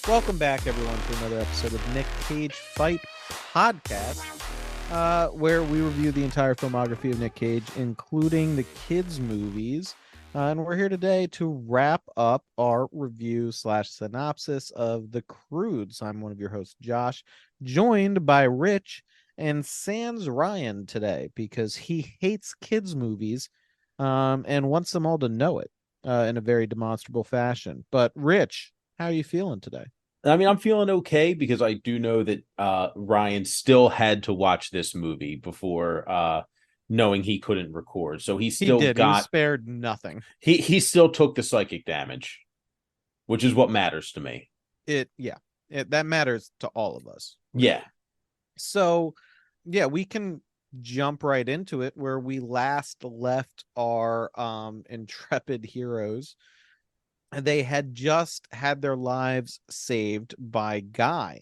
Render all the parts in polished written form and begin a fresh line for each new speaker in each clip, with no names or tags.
Welcome back, everyone, to another episode of Nick Cage Fight Podcast, where we review the entire filmography of Nick Cage, including the kids' movies. And we're here today to wrap up our review / synopsis of The Croods. I'm one of your hosts, Josh, joined by Rich and sans Ryan today because he hates kids' movies and wants them all to know it in a very demonstrable fashion. But Rich, how are you feeling today?
I mean, I'm feeling okay because I do know that Ryan still had to watch this movie before knowing he couldn't record. So he
He
still
did. He was
got
spared nothing.
he still took the psychic damage, which is what matters to me.
That matters to all of us.
Yeah.
So, yeah, we can jump right into it where we last left our intrepid heroes. They had just had their lives saved by Guy.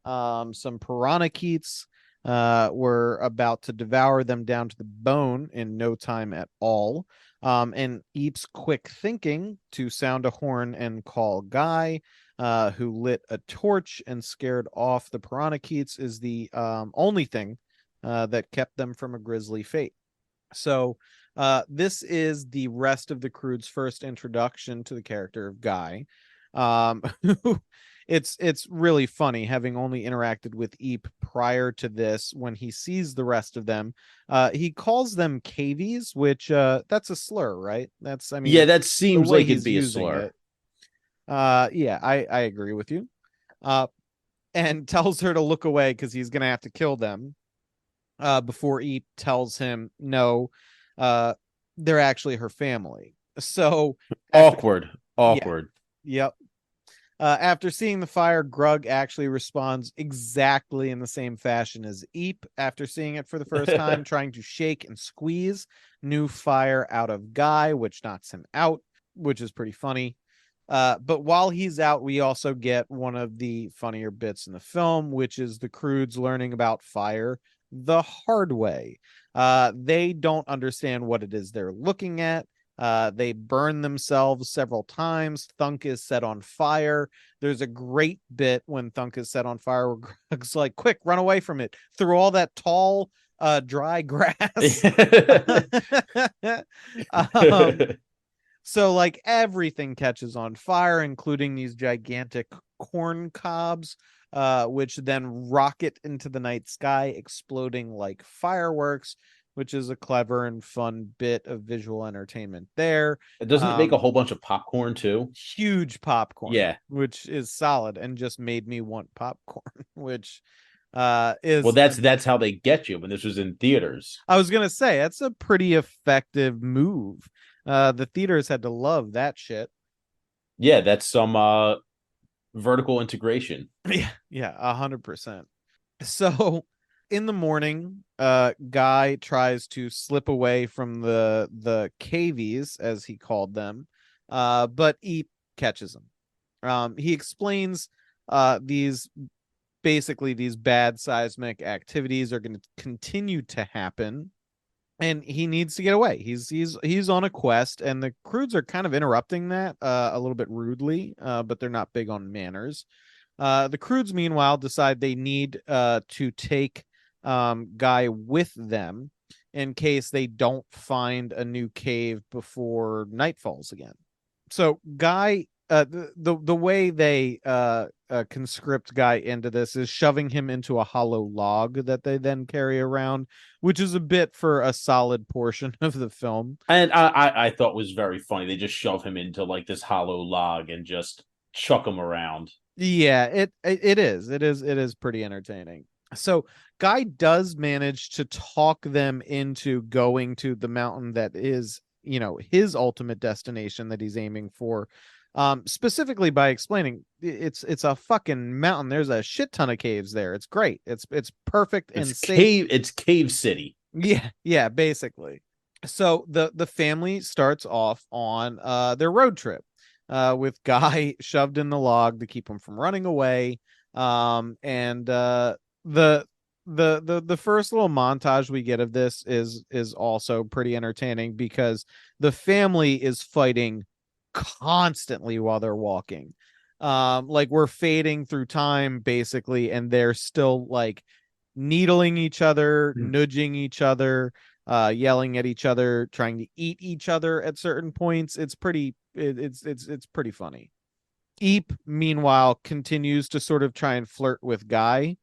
Some piranhakeets were about to devour them down to the bone in no time at all. And Eep's quick thinking to sound a horn and call Guy, who lit a torch and scared off the piranhakeets, is the only thing that kept them from a grisly fate. So this is the rest of the Croods' first introduction to the character of Guy. Um, it's really funny having only interacted with Eep prior to this. When he sees the rest of them, he calls them cavies, which that's a slur, right? That's, I mean,
Yeah,
it's
that
the
seems
way
like it'd
he's
be a
using
slur.
it. Yeah, I agree with you. Uh, and tells her to look away because he's gonna have to kill them. Before Eep tells him no, uh, they're actually her family. So after,
Awkward.
yeah,
Awkward.
yep. After seeing the fire, Grug actually responds exactly in the same fashion as Eep after seeing it for the first time, trying to shake and squeeze new fire out of Guy, which knocks him out, which is pretty funny. But while he's out, we also get one of the funnier bits in the film, which is the Croods learning about fire the hard way. They don't understand what it is they're looking at. They burn themselves several times. Thunk is set on fire. There's a great bit when Thunk is set on fire where Greg's like, quick, run away from it through all that tall, dry grass. um, so like everything catches on fire, including these gigantic corn cobs, which then rocket into the night sky, exploding like fireworks, which is a clever and fun bit of visual entertainment there.
Doesn't it make a
Um,
whole bunch of popcorn too?
Huge popcorn,
Yeah.
which is solid and just made me want popcorn, which
Well,
is
that's how they get you when this was in theaters.
I was gonna say that's a pretty effective move. The theaters had to love that shit.
Yeah, that's some vertical integration.
Yeah, 100%. So in the morning, Guy tries to slip away from the cavies, as he called them, but Eep catches him. He explains these basically these bad seismic activities are going to continue to happen, and he needs to get away. He's on a quest, and the Croods are kind of interrupting that a little bit rudely, but they're not big on manners. The Croods, meanwhile, decide they need to take Guy with them in case they don't find a new cave before night falls again. So Guy, the way they conscript Guy into this is shoving him into a hollow log that they then carry around, which is a bit for a solid portion of the film.
And I thought was very funny. They just shove him into like this hollow log and just chuck him around.
Yeah, it is pretty entertaining. So Guy does manage to talk them into going to the mountain that is, his ultimate destination that he's aiming for. Specifically by explaining it's a fucking mountain. There's a shit ton of caves there. It's great. It's perfect and safe.
It's Cave City.
Yeah, basically. So the family starts off on their road trip with Guy shoved in the log to keep him from running away. And the the first little montage we get of this is also pretty entertaining because the family is fighting constantly while they're walking. Like we're fading through time basically, and they're still like needling each other, nudging each other, yelling at each other, trying to eat each other at certain points. It's pretty funny. Eep, meanwhile, continues to sort of try and flirt with Guy,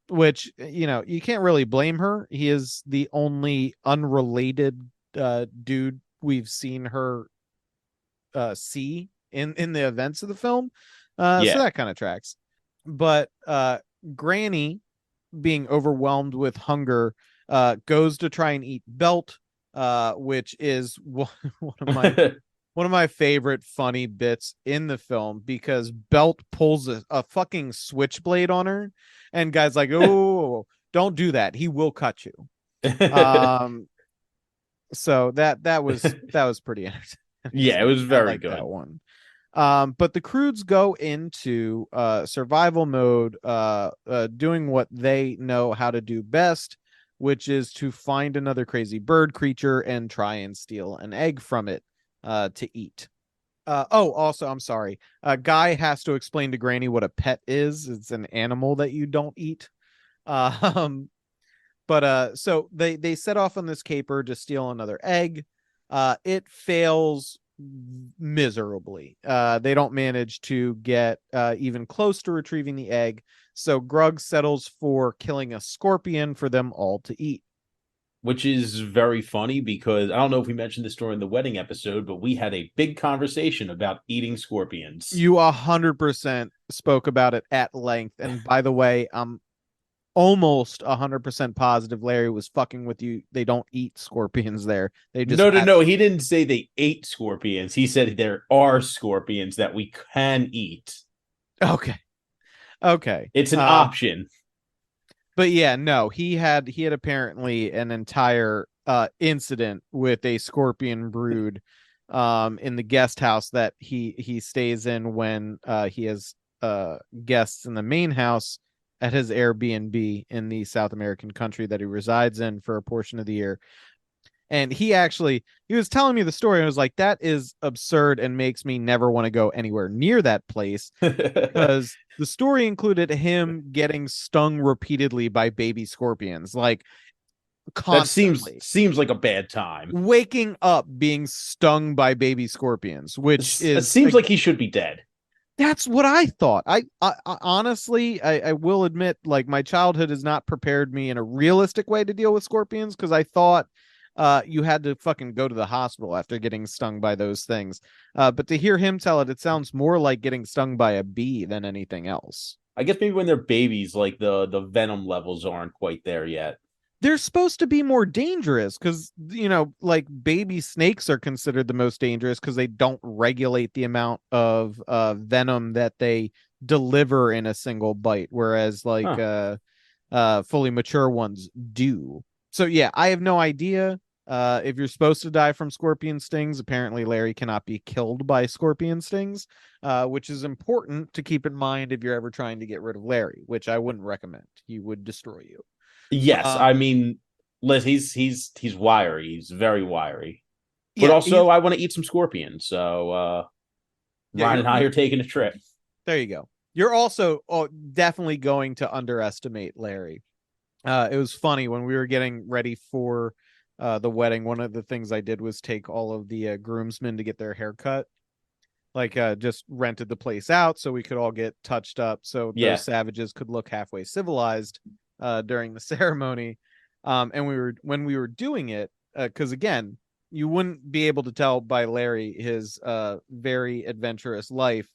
which, you can't really blame her. He is the only unrelated dude we've seen her see in the events of the film. So
Yeah.
that kind of tracks. But Granny, being overwhelmed with hunger, goes to try and eat Belt, which is one of my one of my favorite funny bits in the film, because Belt pulls a fucking switchblade on her, and Guy's like, "Oh, don't do that. He will cut you." Um, so that was pretty
Yeah, it
entertaining.
was
I
very
like that
good.
one. But the Croods go into survival mode, doing what they know how to do best, which is to find another crazy bird creature and try and steal an egg from it to eat. Also, I'm sorry. Guy has to explain to Granny what a pet is. It's an animal that you don't eat. Um, but so they set off on this caper to steal another egg. It fails miserably. They don't manage to get even close to retrieving the egg. So Grug settles for killing a scorpion for them all to eat.
Which is very funny because I don't know if we mentioned this during the wedding episode, but we had a big conversation about eating scorpions.
You 100% spoke about it at length. And by the way, I'm almost 100% positive Larry was fucking with you. They don't eat scorpions there. They just
No, no,
have.
no. He didn't say they ate scorpions. He said there are scorpions that we can eat.
Okay. Okay.
It's an option.
But yeah, no, he had apparently an entire incident with a scorpion brood in the guest house that he stays in when he has guests in the main house at his Airbnb in the South American country that he resides in for a portion of the year. And he was telling me the story, and I was like, that is absurd and makes me never want to go anywhere near that place, because the story included him getting stung repeatedly by baby scorpions, like
That seems
constantly
seems like a bad time.
waking up being stung by baby scorpions, which
It
is
seems like he should be dead.
that's what I thought. I honestly, I will admit, like, my childhood has not prepared me in a realistic way to deal with scorpions, because I thought you had to fucking go to the hospital after getting stung by those things. But to hear him tell it, it sounds more like getting stung by a bee than anything else.
I guess maybe when they're babies, like the venom levels aren't quite there yet.
They're supposed to be more dangerous because, like baby snakes are considered the most dangerous because they don't regulate the amount of venom that they deliver in a single bite, whereas like
Huh.
fully mature ones do. So yeah, I have no idea if you're supposed to die from scorpion stings. Apparently, Larry cannot be killed by scorpion stings, which is important to keep in mind if you're ever trying to get rid of Larry, which I wouldn't recommend. He would destroy you.
Yes,
Uh,
I mean, Liz, he's wiry. He's very wiry. But
yeah,
also, I want to eat some scorpions. So
yeah,
Ryan and I are taking a trip.
there you go. You're also definitely going to underestimate Larry. It was funny when we were getting ready for the wedding. One of the things I did was take all of the groomsmen to get their hair cut. Like just rented the place out so we could all get touched up, so those
Yeah.
savages could look halfway civilized during the ceremony. And when we were doing it, because again, you wouldn't be able to tell by Larry his very adventurous life.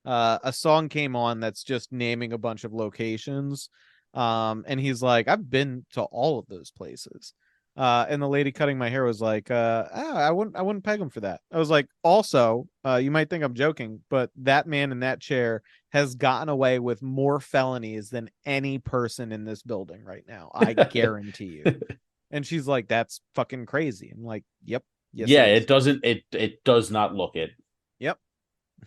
A song came on that's just naming a bunch of locations. And he's like, I've been to all of those places. And the lady cutting my hair was like, I wouldn't peg him for that. I was like, also, you might think I'm joking, but that man in that chair has gotten away with more felonies than any person in this building right now. I guarantee you. And she's like, that's fucking crazy. I'm like, yep, yes, it
Yeah,
is.
it does not look it.
Yep.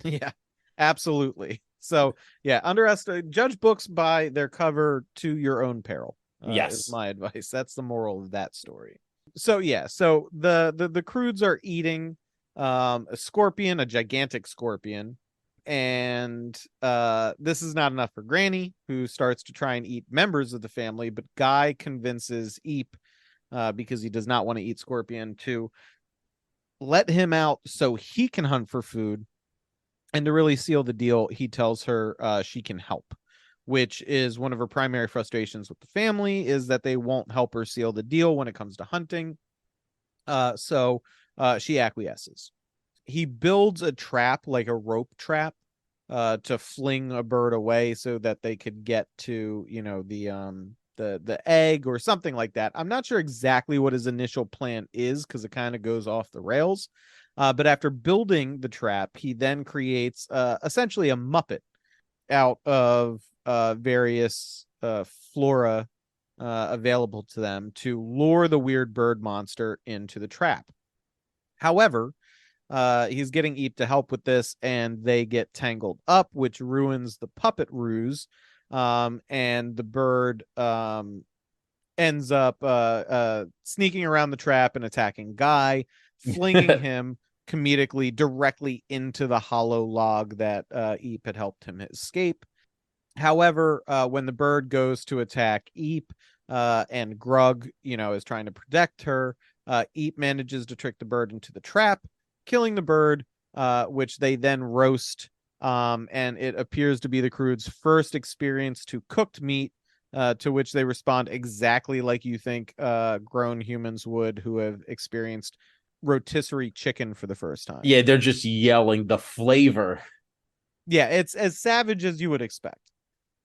Yeah, absolutely. So yeah, underestimate, judge books by their cover to your own peril. Is
Yes.
my advice. That's the moral of that story. So yeah, so the Croods are eating a scorpion, a gigantic scorpion, And this is not enough for Granny, who starts to try and eat members of the family, but Guy convinces Eep, because he does not want to eat Scorpion, to let him out so he can hunt for food. And to really seal the deal, he tells her she can help, which is one of her primary frustrations with the family, is that they won't help her seal the deal when it comes to hunting. So she acquiesces. He builds a trap, like a rope trap, to fling a bird away so that they could get to, the egg or something like that. I'm not sure exactly what his initial plan is, because it kind of goes off the rails. But after building the trap, he then creates essentially a Muppet out of various flora available to them to lure the weird bird monster into the trap. However, he's getting Eep to help with this, and they get tangled up, which ruins the puppet ruse. And the bird ends up sneaking around the trap and attacking Guy, flinging him comedically directly into the hollow log that Eep had helped him escape. However, when the bird goes to attack Eep, and Grug, is trying to protect her, Eep manages to trick the bird into the trap, killing the bird, which they then roast. And it appears to be the Croods' first experience to cooked meat, to which they respond exactly like you think grown humans would who have experienced rotisserie chicken for the first time.
Yeah, they're just yelling the flavor.
Yeah, it's as savage as you would expect.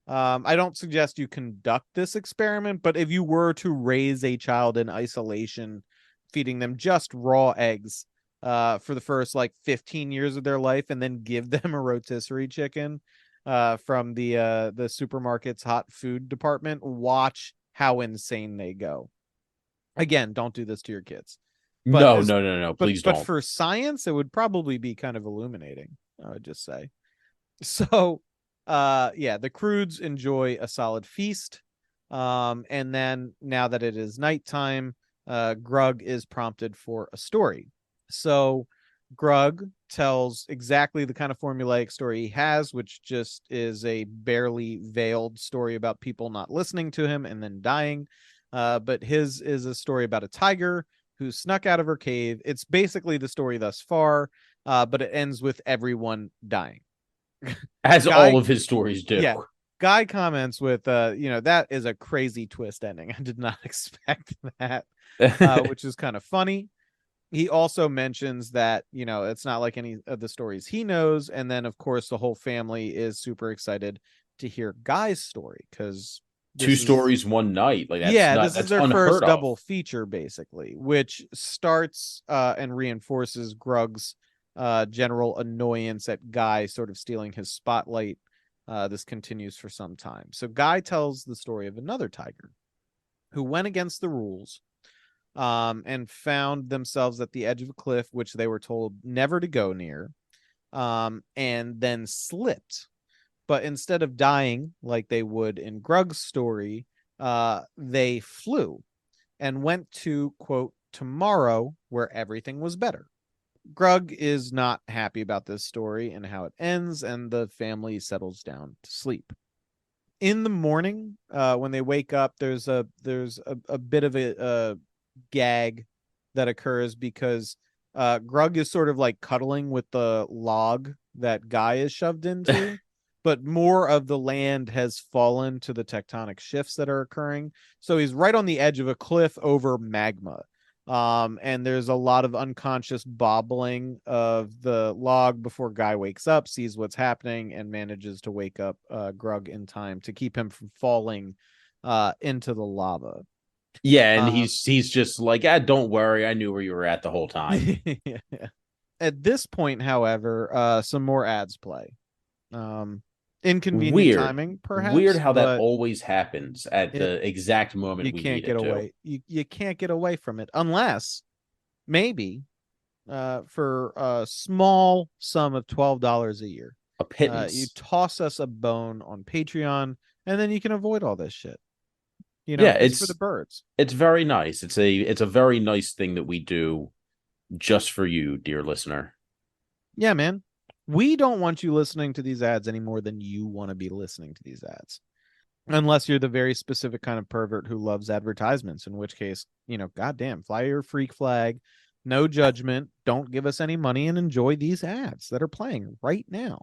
I don't suggest you conduct this experiment, but if you were to raise a child in isolation, feeding them just raw eggs for the first 15 years of their life, and then give them a rotisserie chicken from the supermarket's hot food department, watch how insane they go. Again, don't do this to your kids. But
No, no, no, no. Please
but
don't.
for science, it would probably be kind of illuminating, I would just say. So yeah, the Croods enjoy a solid feast. And then now that it is nighttime, Grug is prompted for a story. So Grug tells exactly the kind of formulaic story he has, which just is a barely veiled story about people not listening to him and then dying. But his is a story about a tiger who snuck out of her cave. It's basically the story thus far, but it ends with everyone dying.
As all
Guy,
of his stories do.
yeah, Guy comments with, that is a crazy twist ending. I did not expect that, which is kind of funny. He also mentions that, it's not like any of the stories he knows. And then, of course, the whole family is super excited to hear Guy's story, because
Two stories one night. Like
this is
that's
their first
unheard of.
double feature, basically, which starts and reinforces Grug's general annoyance at Guy sort of stealing his spotlight. This continues for some time. So Guy tells the story of another tiger who went against the rules, and found themselves at the edge of a cliff, which they were told never to go near, and then slipped. But instead of dying like they would in Grug's story, they flew and went to, quote, tomorrow, where everything was better. Grug is not happy about this story and how it ends, and the family settles down to sleep. In the morning, when they wake up, there's a bit of a gag that occurs, because Grug is sort of like cuddling with the log that Guy is shoved into, but more of the land has fallen to the tectonic shifts that are occurring. So he's right on the edge of a cliff over magma. And there's a lot of unconscious bobbling of the log before Guy wakes up, sees what's happening, and manages to wake up Grug in time to keep him from falling into the lava.
Yeah, and he's just like, don't worry, I knew where you were at the whole time.
Yeah. At this point, however, some more ads play. Inconvenient
Weird.
timing,
Weird
perhaps,
how that
but
always happens at
it
the exact moment
you
we
can't
need
get
it to.
away. You can't get away from it unless maybe for a small sum of $12 a year,
A
you
pittance.
toss us a bone on Patreon, and then you can avoid all this shit.
Yeah,
It's for the birds.
it's very nice. It's a very nice thing that we do just for you, dear listener.
Yeah, man. We don't want you listening to these ads any more than you want to be listening to these ads. Unless you're the very specific kind of pervert who loves advertisements, in which case, goddamn, fly your freak flag, no judgment, don't give us any money, and enjoy these ads that are playing right now.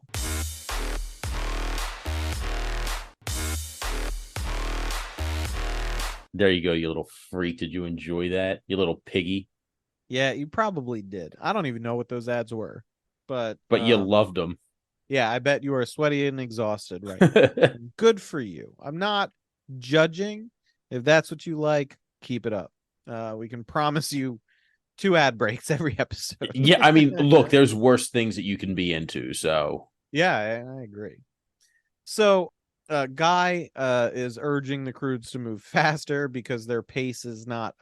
There you go, you little freak. Did you enjoy that, you little piggy?
Yeah, you probably did. I don't even know what those ads were, but
But you loved them.
yeah, I bet you are sweaty and exhausted right now. Good for you. I'm not judging. If that's what you like, keep it up. We can promise you 2 ad breaks every episode.
Yeah, I mean, look, there's worse things that you can be into, so.
Yeah, I agree. So, Guy is urging the Croods to move faster because their pace is not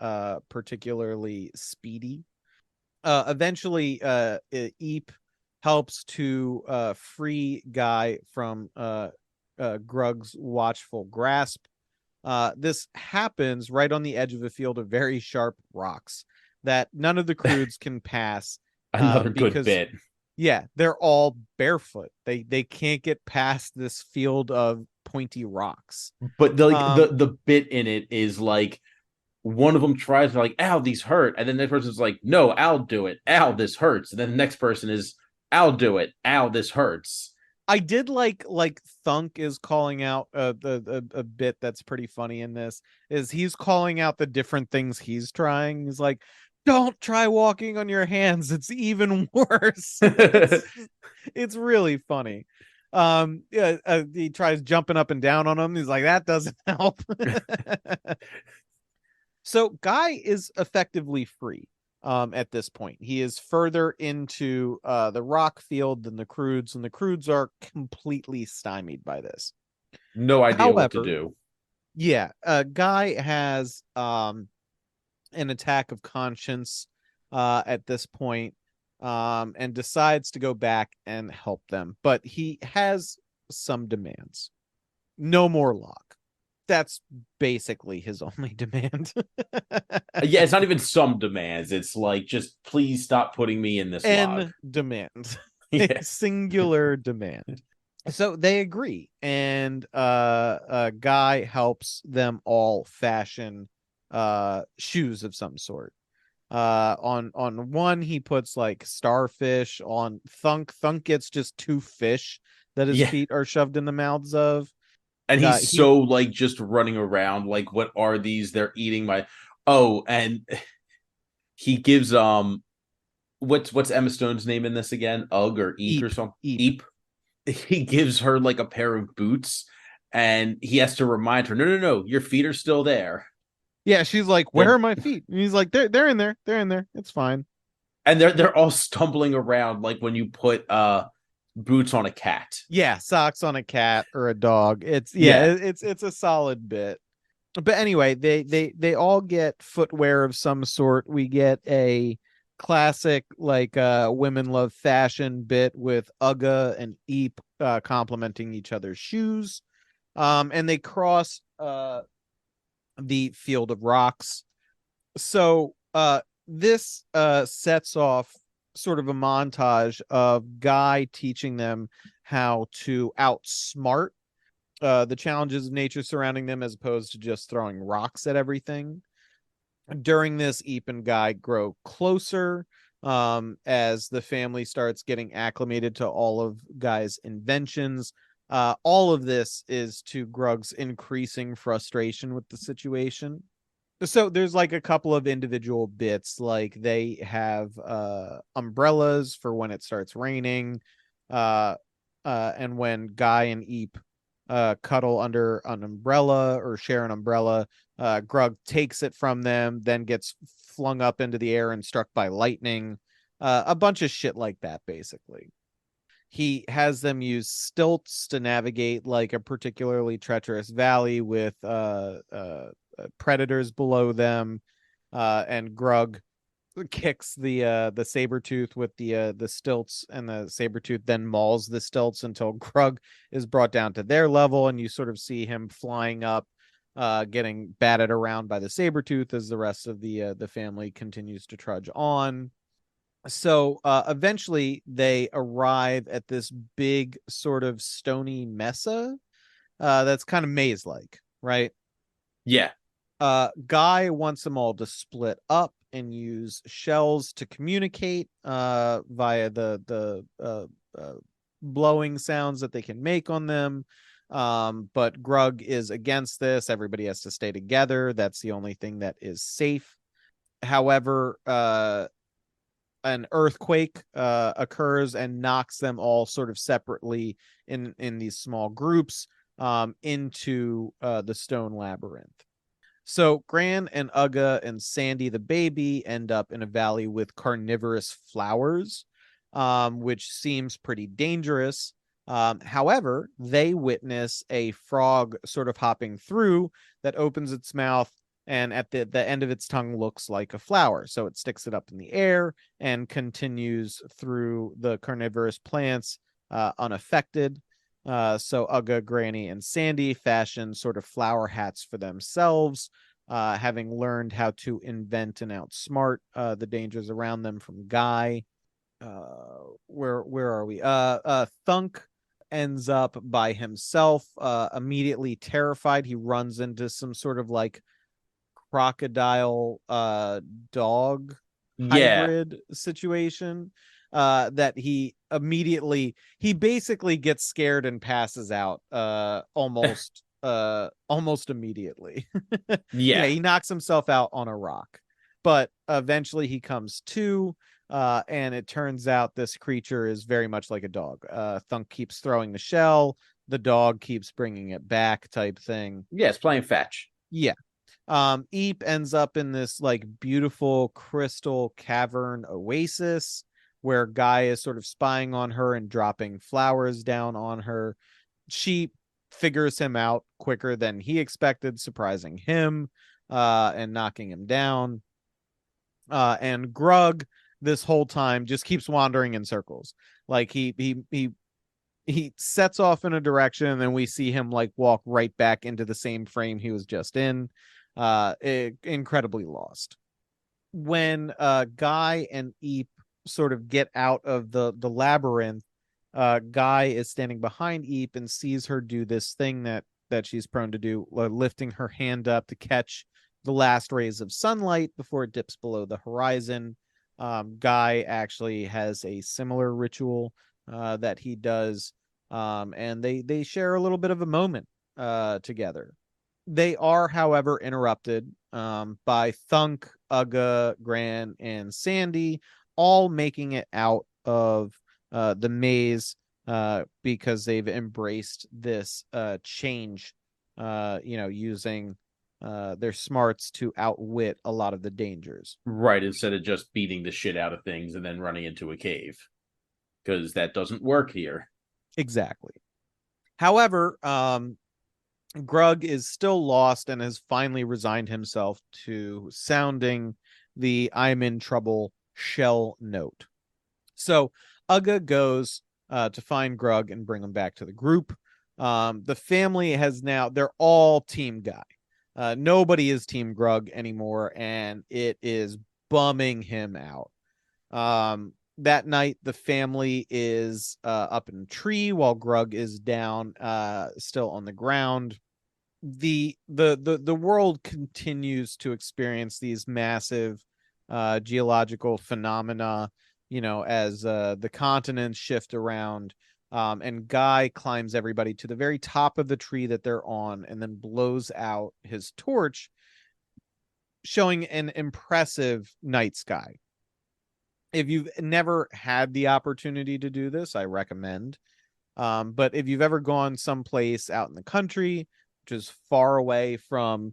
particularly speedy. Eventually, Eep helps to free Guy from Grug's watchful grasp. This happens right on the edge of a field of very sharp rocks that none of the Croods can pass
Another good
because
bit.
yeah, they're all barefoot. They can't get past this field of pointy rocks.
But the bit in it is like one of them tries to like, ow, these hurt. And then the next person's like, no, I'll do it. Ow, this hurts. And then the next person is, I'll do it. Ow, this hurts.
I did like Thunk is calling out a bit that's pretty funny in this is he's calling out the different things he's trying. He's like, don't try walking on your hands. It's even worse. It's really funny. Yeah, he tries jumping up and down on him. He's like, that doesn't help. So Guy is effectively free at this point. He is further into the rock field than the Croods, and the Croods are completely stymied by this.
No idea what to
However,
do.
yeah, Guy has an attack of conscience at this point, and decides to go back and help them. But he has some demands. No more lock. That's basically his only demand.
Yeah, it's not even some demands. It's like, just please stop putting me in this log.
Demand.
Yeah.
Singular demand. So they agree, and Guy helps them all fashion shoes of some sort. On one he puts like starfish. On Thunk gets just 2 fish that his
Yeah.
feet are shoved in the mouths of.
And he's
He
so like just running around, like, what are these? They're eating my. Oh, and he gives what's Emma Stone's name in this again? Ugg or Eek or
Eep.
something?
Eep.
Eep. He gives her like a pair of boots, and he has to remind her, no, your feet are still there.
Yeah, she's like, where
They're,
are my feet? And he's like, they're in there. They're in there. It's fine.
and they're all stumbling around like when you put boots on a cat.
Yeah, socks on a cat or a dog.
Yeah.
It's a solid bit. But anyway, they all get footwear of some sort. We get a classic like women love fashion bit with Ugga and Eep complimenting each other's shoes. And they cross the field of rocks. So this sets off sort of a montage of Guy teaching them how to outsmart the challenges of nature surrounding them as opposed to just throwing rocks at everything. During this, Eep and Guy grow closer as the family starts getting acclimated to all of Guy's inventions. All of this is to Grug's increasing frustration with the situation. So there's like a couple of individual bits, like they have umbrellas for when it starts raining, and when Guy and Eep cuddle under an umbrella or share an umbrella, Grug takes it from them, then gets flung up into the air and struck by lightning. A bunch of shit like that, basically. He has them use stilts to navigate like a particularly treacherous valley with predators below them, and Grug kicks the saber tooth with the stilts, and the saber tooth then mauls the stilts until Grug is brought down to their level, and you sort of see him flying up, getting batted around by the saber tooth as the rest of the family continues to trudge on. So eventually they arrive at this big sort of stony mesa that's kind of maze like, right?
Yeah.
Guy wants them all to split up and use shells to communicate via the blowing sounds that they can make on them. But Grug is against this. Everybody has to stay together. That's the only thing that is safe. However, an earthquake occurs and knocks them all sort of separately in these small groups into the stone labyrinth. So Gran and Uga and Sandy the baby end up in a valley with carnivorous flowers, which seems pretty dangerous. However, they witness a frog sort of hopping through that opens its mouth, and at the end of its tongue looks like a flower. So it sticks it up in the air and continues through the carnivorous plants unaffected. So Uga, Granny, and Sandy fashion sort of flower hats for themselves, having learned how to invent and outsmart the dangers around them from Guy. Where are we? Thunk ends up by himself, immediately terrified. He runs into some sort of like crocodile dog
Yeah.
hybrid situation that he basically gets scared and passes out almost immediately. Yeah,
Yeah.
he knocks himself out on a rock, but eventually he comes to, and it turns out this creature is very much like a dog. Thunk keeps throwing the shell, the dog keeps bringing it back, type thing.
Yeah, it's playing fetch.
Yeah. Eep ends up in this like beautiful crystal cavern oasis where Guy is sort of spying on her and dropping flowers down on her. She figures him out quicker than he expected, surprising him and knocking him down. And Grug this whole time just keeps wandering in circles. Like he sets off in a direction and then we see him like walk right back into the same frame he was just in. Incredibly lost. When Guy and Eep sort of get out of the labyrinth, Guy is standing behind Eep and sees her do this thing that she's prone to do, lifting her hand up to catch the last rays of sunlight before it dips below the horizon. Guy actually has a similar ritual that he does, and they share a little bit of a moment together. They are, however, interrupted by Thunk, Uga, Gran, and Sandy, all making it out of the maze because they've embraced this change, using their smarts to outwit a lot of the dangers.
Right, instead of just beating the shit out of things and then running into a cave. Because that doesn't work here.
Exactly. However, Grug is still lost and has finally resigned himself to sounding the "I'm in trouble" shell note. So Uga goes to find Grug and bring him back to the group. The family has now, they're all Team Guy. Nobody is Team Grug anymore, and it is bumming him out. That night, the family is up in a tree while Grug is down, still on the ground. The world continues to experience these massive geological phenomena, as the continents shift around, and Guy climbs everybody to the very top of the tree that they're on and then blows out his torch, showing an impressive night sky. If you've never had the opportunity to do this, I recommend. But if you've ever gone someplace out in the country, which is far away from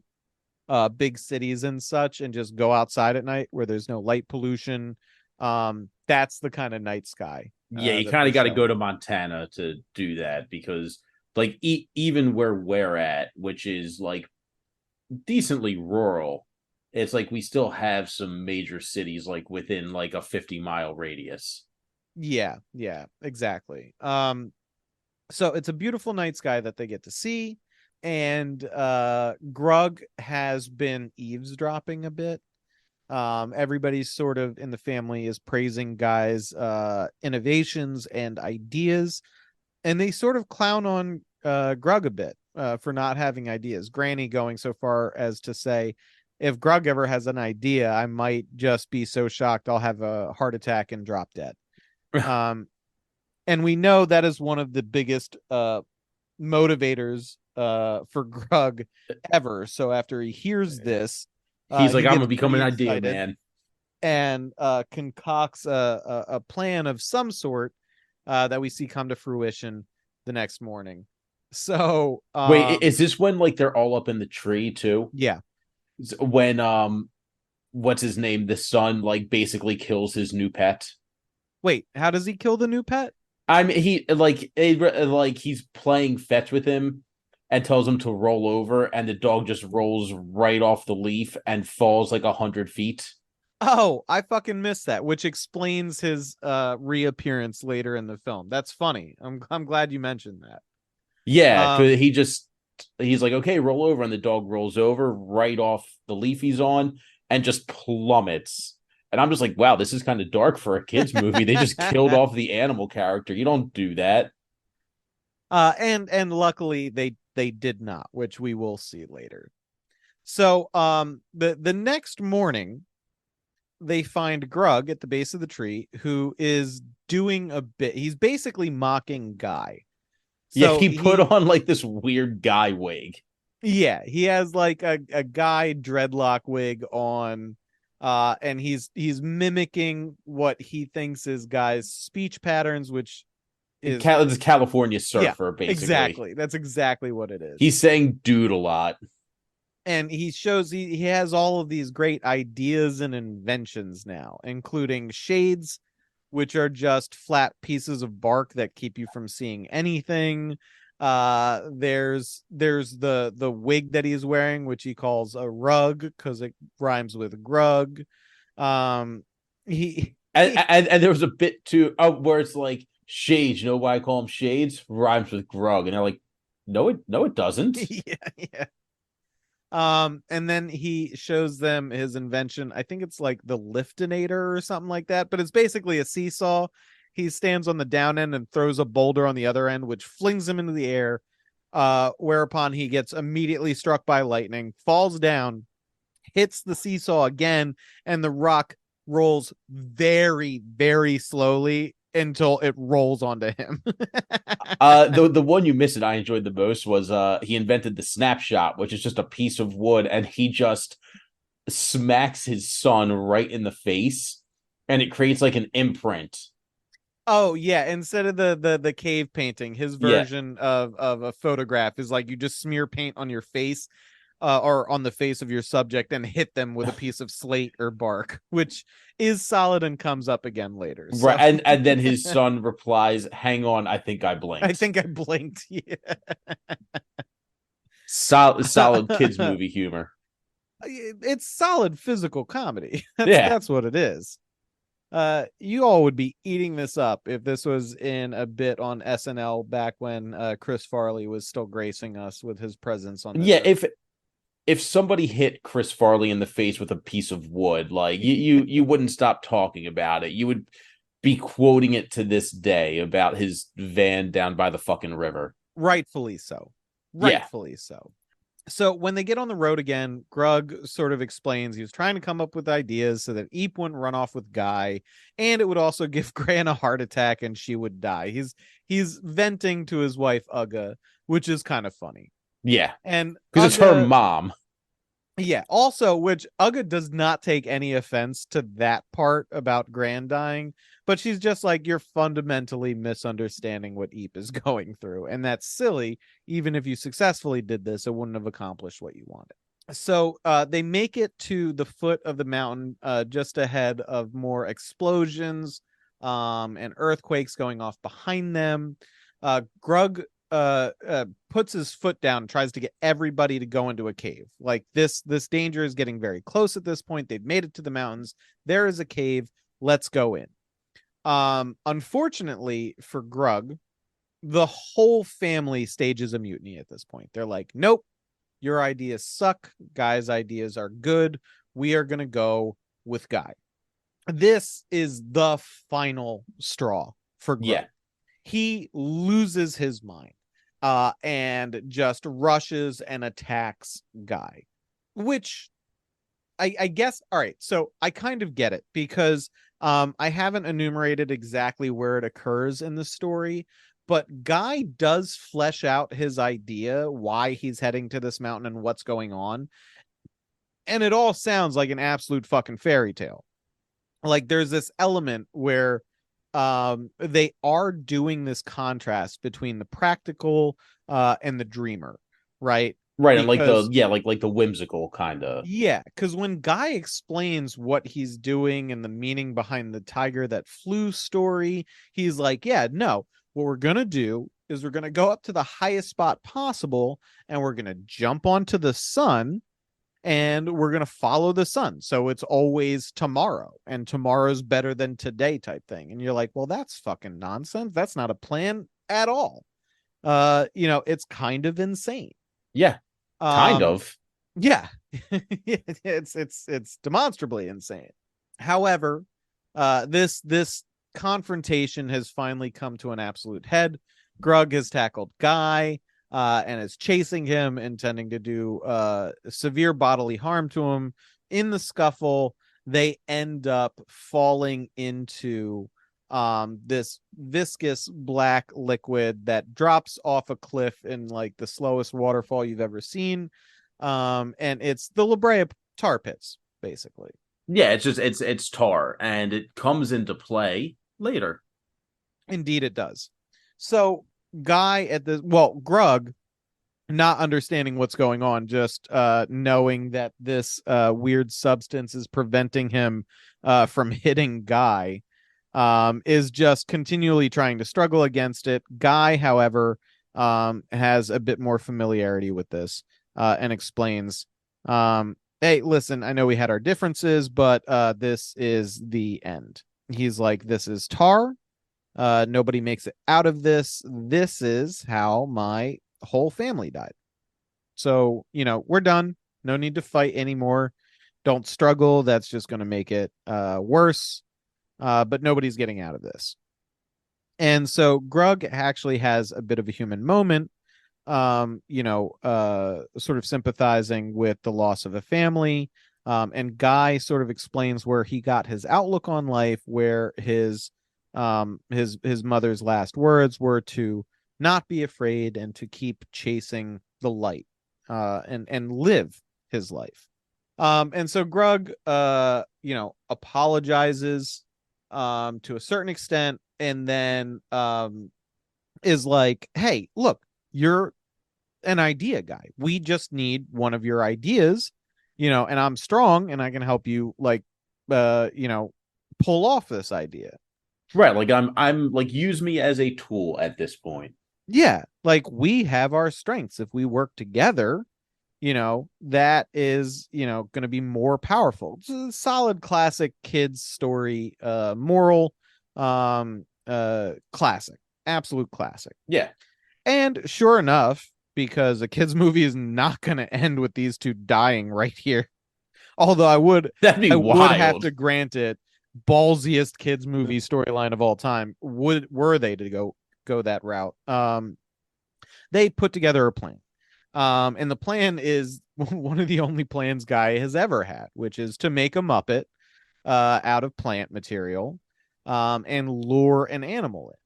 big cities and such, and just go outside at night where there's no light pollution, that's the kind of night sky
Yeah, you
that
kind
they're
of got to go
showing.
to Montana to do that because, like, even where we're at, which is like decently rural, it's like we still have some major cities like within like a 50-mile radius.
Yeah, exactly. So it's a beautiful night sky that they get to see, and Grug has been eavesdropping a bit. Everybody's sort of in the family is praising Guy's innovations and ideas, and they sort of clown on Grug a bit for not having ideas. Granny going so far as to say, if Grug ever has an idea, I might just be so shocked I'll have a heart attack and drop dead. Um, and we know that is one of the biggest motivators for Grug ever. So after he hears this,
He's like,
he
I'm
gets
gonna become
pretty
an idea
excited
man.
and concocts a plan of some sort that we see come to fruition the next morning. So,
Wait, is this when like they're all up in the tree too?
yeah.
When what's his name? The son like basically kills his new pet.
Wait, how does he kill the new pet?
I mean, like he's playing fetch with him and tells him to roll over, and the dog just rolls right off the leaf and falls like 100 feet.
Oh, I fucking missed that, which explains his reappearance later in the film. That's funny. I'm glad you mentioned that.
Yeah, because
Um,
he's like, okay, roll over, and the dog rolls over right off the leaf he's on and just plummets. And I'm just like, wow, this is kind of dark for a kids movie. They just killed off the animal character. You don't do that.
and luckily they did not, which we will see later. So the next morning they find Grug at the base of the tree, who is doing a bit. He's basically mocking Guy.
Yeah,
So
he put on like this weird guy wig.
yeah, he has like a Guy dreadlock wig on, and he's mimicking what he thinks is Guy's speech patterns, which is
It's California
yeah,
surfer, basically.
exactly. That's exactly what it is.
He's saying dude a lot.
And he shows he has all of these great ideas and inventions now, including shades, which are just flat pieces of bark that keep you from seeing anything. There's the wig that he's wearing, which he calls a rug because it rhymes with grug. um he,
And there was a bit too where it's like shades. You know why I call them shades? Rhymes with grug, and they're like, no, it doesn't.
yeah, yeah. And then he shows them his invention. I think it's like the liftinator or something like that, but it's basically a seesaw. He stands on the down end and throws a boulder on the other end, which flings him into the air. Whereupon he gets immediately struck by lightning, falls down, hits the seesaw again, and the rock rolls very, very slowly until it rolls onto him.
The one you missed that I enjoyed the most was he invented the snapshot, which is just a piece of wood, and he just smacks his son right in the face, and it creates like an imprint.
Oh yeah, instead of the cave painting, his
Yeah,
version of a photograph is like you just smear paint on your face, or on the face of your subject and hit them with a piece of slate or bark, which is solid and comes up again later.
right.
So
And then his son replies, "Hang on, I think I
I
blinked."
think I blinked. Yeah.
Solid kids movie humor.
It's solid physical comedy.
Yeah,
That's what it is. You all would be eating this up if this was in a bit on SNL back when Chris Farley was still gracing us with his presence on this
yeah.
earth.
If somebody hit Chris Farley in the face with a piece of wood, like you wouldn't stop talking about it. You would be quoting it to this day about his van down by the fucking river.
Rightfully so.
Yeah.
Rightfully so. So when they get on the road again, Grug sort of explains he was trying to come up with ideas so that Eep wouldn't run off with Guy, and it would also give Gran a heart attack and she would die. He's venting to his wife Uga, which is kind of funny.
Yeah.
And
Because it's her
Uga,
mom.
yeah, also, which Uga does not take any offense to that part about Gran dying, but she's just like, you're fundamentally misunderstanding what Eep is going through. And that's silly. Even if you successfully did this, it wouldn't have accomplished what you wanted. So they make it to the foot of the mountain, just ahead of more explosions and earthquakes going off behind them. Grug puts his foot down and tries to get everybody to go into a cave. Like this danger is getting very close at this point. They've made it to the mountains. There is a cave. Let's go in. Unfortunately for Grug, the whole family stages a mutiny at this point. They're like, nope, your ideas suck. Guys' ideas are good. We are gonna go with Guy. This is the final straw for Grug.
Yeah.
He loses his mind and just rushes and attacks Guy, which I guess, all right, so I kind of get it because I haven't enumerated exactly where it occurs in the story, but Guy does flesh out his idea why he's heading to this mountain and what's going on. And it all sounds like an absolute fucking fairy tale. Like there's this element where they are doing this contrast between the practical and the dreamer, right?
Right, and
Because
like the whimsical kind of.
yeah, because when Guy explains what he's doing and the meaning behind the tiger that flew story, he's like, yeah, no, what we're going to do is we're going to go up to the highest spot possible and we're going to jump onto the sun and we're going to follow the sun. So it's always tomorrow and tomorrow's better than today type thing. And you're like, well, that's fucking nonsense. That's not a plan at all. It's kind of insane.
Yeah, kind
Um,
of.
yeah, it's demonstrably insane. However, this confrontation has finally come to an absolute head. Grug has tackled Guy and is chasing him, intending to do severe bodily harm to him. In the scuffle, they end up falling into this viscous black liquid that drops off a cliff in like the slowest waterfall you've ever seen. And it's the La Brea tar pits, basically.
Yeah, it's tar, and it comes into play later.
Indeed, it does. So, Guy at the Grug, not understanding what's going on, just knowing that this weird substance is preventing him from hitting Guy, is just continually trying to struggle against it. Guy, however, has a bit more familiarity with this and explains, hey, listen, I know we had our differences, but this is the end. He's like, this is tar. Nobody makes it out of this. This is how my whole family died. So, we're done. No need to fight anymore. Don't struggle. That's just going to make it worse. But nobody's getting out of this. And so Grug actually has a bit of a human moment, sort of sympathizing with the loss of a family. And Guy sort of explains where he got his outlook on life, where his mother's last words were to not be afraid and to keep chasing the light, and live his life. And so Grug, apologizes to a certain extent, and then is like, hey, look, you're an idea guy. We just need one of your ideas, and I'm strong and I can help you pull off this idea.
Right, like I'm like, use me as a tool at this point.
Yeah, like we have our strengths. If we work together, that is, going to be more powerful. It's a solid classic kids story, moral, classic, absolute classic.
Yeah.
And sure enough, because a kids movie is not going to end with these two dying right here. Although
That'd be
I would have
wild.
to grant it, ballsiest kids movie storyline of all time. Were they to go that route? They put together a plan. And the plan is one of the only plans Guy has ever had, which is to make a Muppet out of plant material and lure an animal in.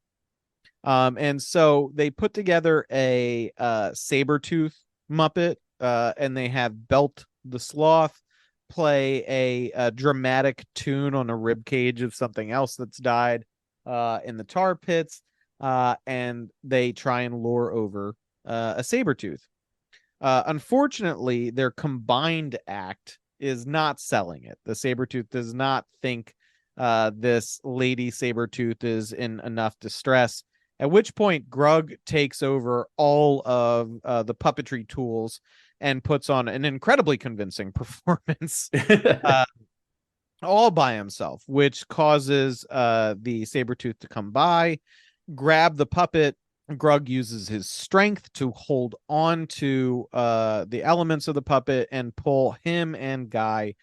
And so they put together a saber-tooth Muppet, and they have Belt the Sloth play a dramatic tune on a rib cage of something else that's died in the tar pits, and they try and lure over a saber-tooth. Unfortunately, their combined act is not selling it. The Sabretooth does not think this lady Sabretooth is in enough distress, at which point Grug takes over all of the puppetry tools and puts on an incredibly convincing performance all by himself, which causes the Sabretooth to come by, grab the puppet. Grug uses his strength to hold on to the elements of the puppet and pull him and Guy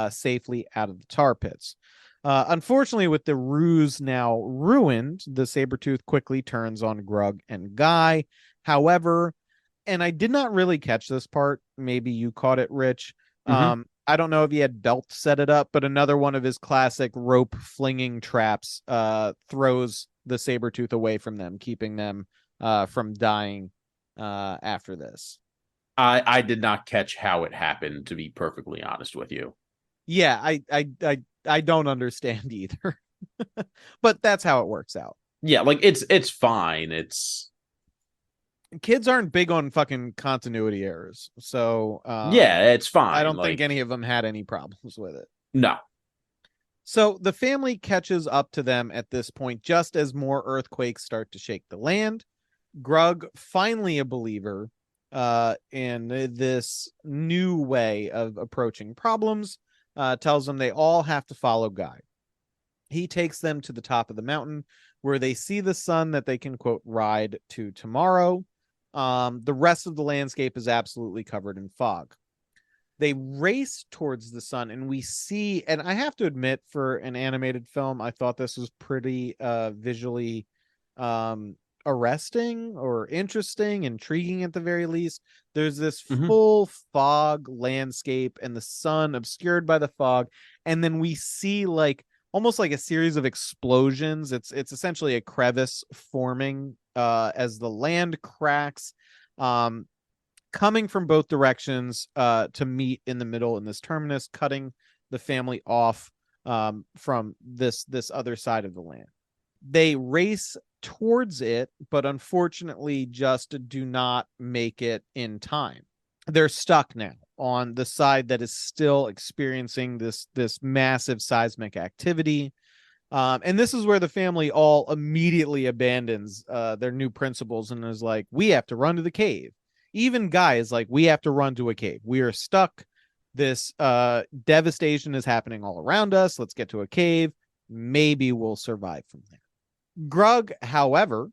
safely out of the tar pits. Unfortunately, with the ruse now ruined, the Sabretooth quickly turns on Grug and Guy. However, and I did not really catch this part. Maybe you caught it, Rich.
Mm-hmm.
I don't know if he had Belt set it up, but another one of his classic rope flinging traps throws the Sabretooth away from them, keeping them from dying after this.
I did not catch how it happened, to be perfectly honest with you.
Yeah, I don't understand either. But that's how it works out.
Yeah, like it's fine. It's
Kids aren't big on fucking continuity errors. So
yeah, it's
I
fine.
don't think
Like
any of them had any problems with it.
no.
So the family catches up to them at this point, just as more earthquakes start to shake the land. Grug, finally a believer in this new way of approaching problems, tells them they all have to follow Guy. He takes them to the top of the mountain where they see the sun that they can, quote, ride to tomorrow. The rest of the landscape is absolutely covered in fog. They race towards the sun, and we see, and I have to admit, for an animated film, I thought this was pretty visually um arresting or interesting, intriguing at the very least. There's this
Mm-hmm.
full fog landscape and the sun obscured by the fog, and then we see like almost like a series of explosions. It's essentially a crevice forming as the land cracks, um coming from both directions to meet in the middle in this terminus, cutting the family off from this other side of the land. They race towards it, but unfortunately just do not make it in time. They're stuck now on the side that is still experiencing this massive seismic activity. And this is where the family all immediately abandons their new principles and is like, we have to run to the cave. Even Guy is like, we have to run to a cave. We are stuck. This devastation is happening all around us. Let's get to a cave. Maybe we'll survive from there. Grug, however,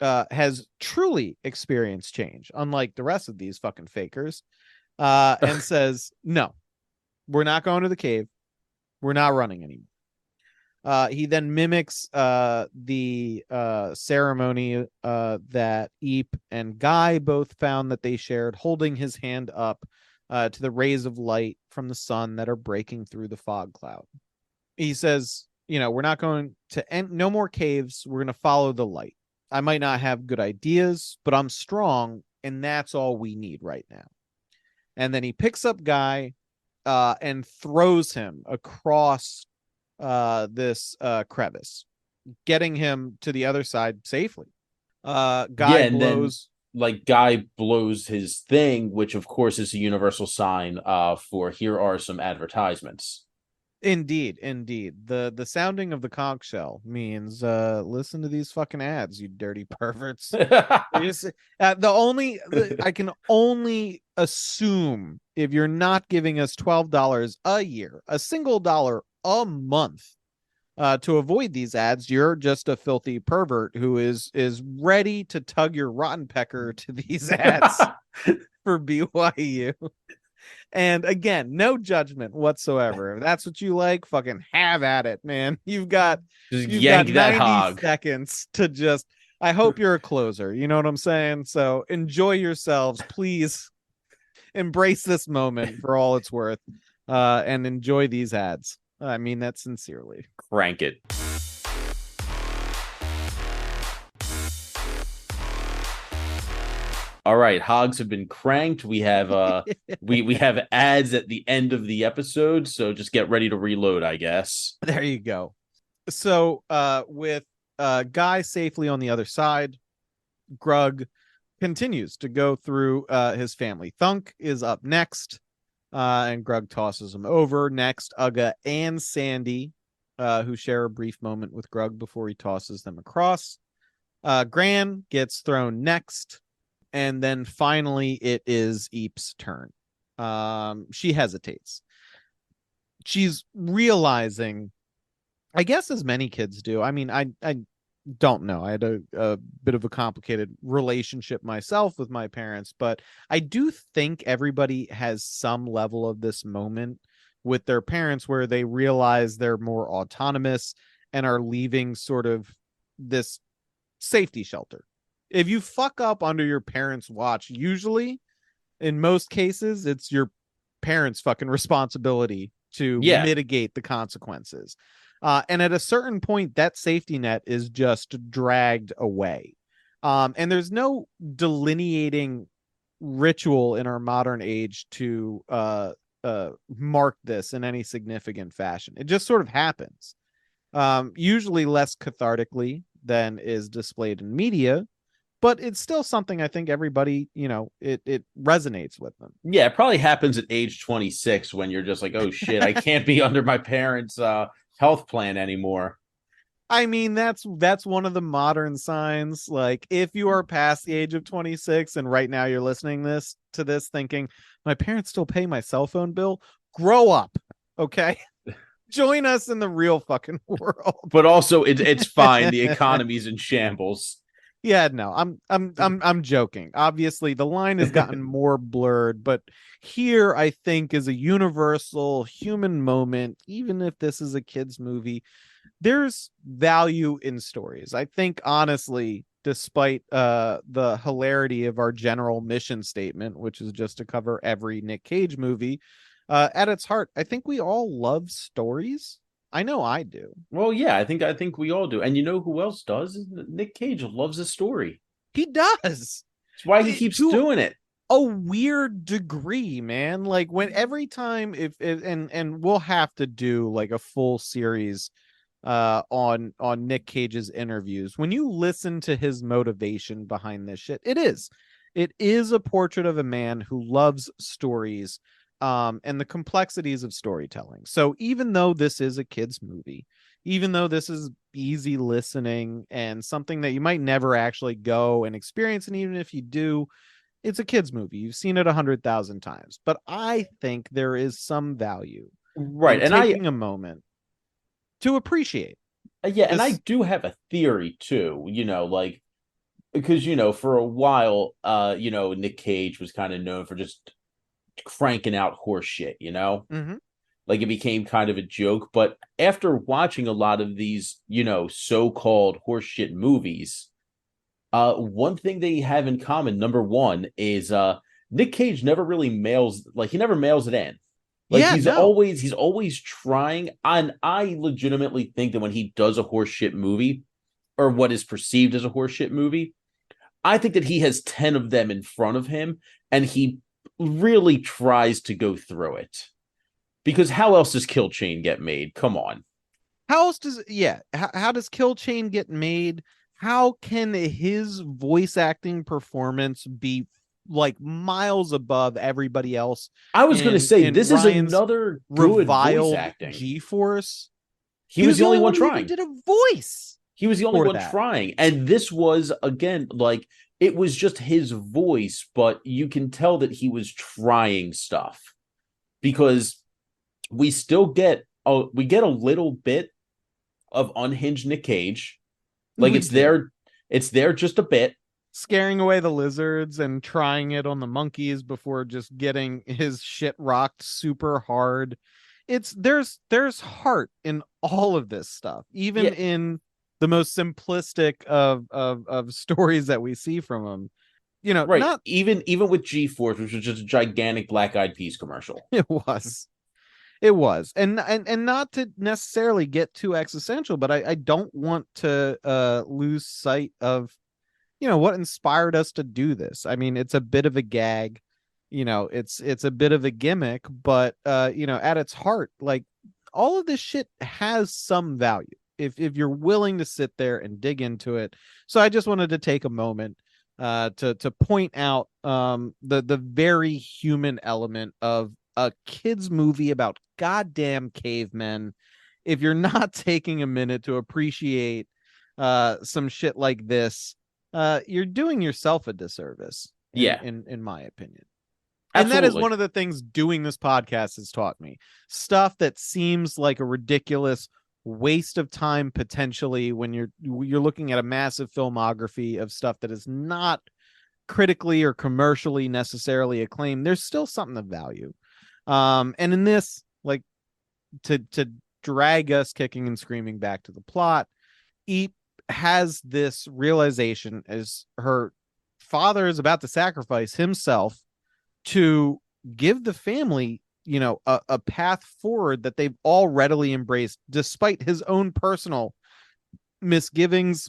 has truly experienced change, unlike the rest of these fucking fakers, and says, no, we're not going to the cave. We're not running anymore. He then mimics the ceremony that Eep and Guy both found that they shared, holding his hand up to the rays of light from the sun that are breaking through the fog cloud. He says, we're not going to end, no more caves. We're going to follow the light. I might not have good ideas, but I'm strong, and that's all we need right now. And then he picks up Guy and throws him across this crevice, getting him to the other side safely.
Yeah,
Guy
and then
blows.
like Guy blows his thing, which of course is a universal sign for here are some advertisements.
Indeed, indeed. The sounding of the conch shell means listen to these fucking ads, you dirty perverts. I can only assume if you're not giving us $12 a year, a single dollar a month, to avoid these ads, you're just a filthy pervert who is ready to tug your rotten pecker to these ads for BYU. And again, no judgment whatsoever. If that's what you like, fucking have at it, man.
Just
You've got
yank that
90
hog.
seconds to just, I hope you're a closer. You know what I'm saying? So enjoy yourselves. Please embrace this moment for all it's worth. And enjoy these ads. I mean that sincerely.
Crank it. All right, hogs have been cranked. We have we have ads at the end of the episode, so just get ready to reload, I guess.
There you go. So with Guy safely on the other side, Grug continues to go through his family. Thunk is up next, and Grug tosses him over. Next, Uga and Sandy, who share a brief moment with Grug before he tosses them across. Gran gets thrown next, and then finally it is Eep's turn. She hesitates. She's realizing, I guess as many kids do. I mean, I don't know. I had a bit of a complicated relationship myself with my parents, but I do think everybody has some level of this moment with their parents where they realize they're more autonomous and are leaving sort of this safety shelter. If you fuck up under your parents' watch, usually in most cases, it's your parents' fucking responsibility to
Yeah.
mitigate the consequences. And at a certain point, that safety net is just dragged away. And there's no delineating ritual in our modern age to mark this in any significant fashion. It just sort of happens, usually less cathartically than is displayed in media, but it's still something I think everybody, it resonates with them.
Yeah, it probably happens at age 26 when you're just like, oh shit, I can't be under my parents' health plan anymore.
I mean, that's one of the modern signs. Like, if you are past the age of 26 and right now you're listening to this thinking, my parents still pay my cell phone bill, grow up, okay? Join us in the real fucking world.
But also, it's fine. The economy's in shambles.
Yeah, no, I'm joking. Obviously, the line has gotten more blurred, but here I think is a universal human moment. Even if this is a kids' movie, there's value in stories. I think honestly, despite the hilarity of our general mission statement, which is just to cover every Nick Cage movie, at its heart, I think we all love stories. I know I do.
Well, yeah, I think we all do. And you know who else does? Nick Cage loves a story.
He does.
That's why he keeps
To
doing it.
a weird degree, man. Like, when every time, if and we'll have to do like a full series on Nick Cage's interviews. When you listen to his motivation behind this shit, it is a portrait of a man who loves stories, and the complexities of storytelling. So even though this is a kids movie, even though this is easy listening and something that you might never actually go and experience, and even if you do, it's a kids movie, you've seen it 100,000 times, but I think there is some value
Right.
in
And
taking a moment to appreciate
yeah, and I
this.
do have a theory too, like because for a while, Nick Cage was kind of known for just cranking out horse shit.
Mm-hmm.
Like it became kind of a joke. But after watching a lot of these, so-called horseshit movies, one thing they have in common, number one, is Nick Cage never really mails, like he never mails it in. Like
Yeah, no.
he's always trying. And I legitimately think that when he does a horseshit movie, or what is perceived as a horseshit movie, I think that he has 10 of them in front of him, and he really tries to go through it. Because how else does Kill Chain get made? Come on.
How else does how does Kill Chain get made? How can his voice acting performance be like miles above everybody else
I was going to
in
say,
in
this is
Ryan's
another good voice
reviled
acting.
G-Force?
He
He
was
was
the
the
only
only
one
one who even
trying.
did a voice
He was the only
for
one
that.
trying. And this was, again, like, it was just his voice, but you can tell that he was trying stuff because we still get a little bit of unhinged Nick Cage. Like
We do.
it's there just a bit.
Scaring away the lizards and trying it on the monkeys before just getting his shit rocked super hard. There's heart in all of this stuff, even
Yeah,
in the most simplistic of stories that we see from him.
right.
Not
Even with G-Force, which was just a gigantic Black Eyed Peas commercial.
it was. It was. And not to necessarily get too existential, but I don't want to lose sight of what inspired us to do this. I mean, it's a bit of a gag, it's a bit of a gimmick, but at its heart, like, all of this shit has some value if you're willing to sit there and dig into it. So I just wanted to take a moment to point out the very human element of a kids movie about goddamn cavemen. If you're not taking a minute to appreciate some shit like this, you're doing yourself a disservice in
Yeah,
in my opinion. And that is
absolutely.
one of the things doing this podcast has taught me. Stuff that seems like a ridiculous waste of time potentially when you're looking at a massive filmography of stuff that is not critically or commercially necessarily acclaimed, there's still something of value. And in this, like, to drag us kicking and screaming back to the plot, Eep has this realization as her father is about to sacrifice himself to give the family, a path forward that they've all readily embraced, despite his own personal misgivings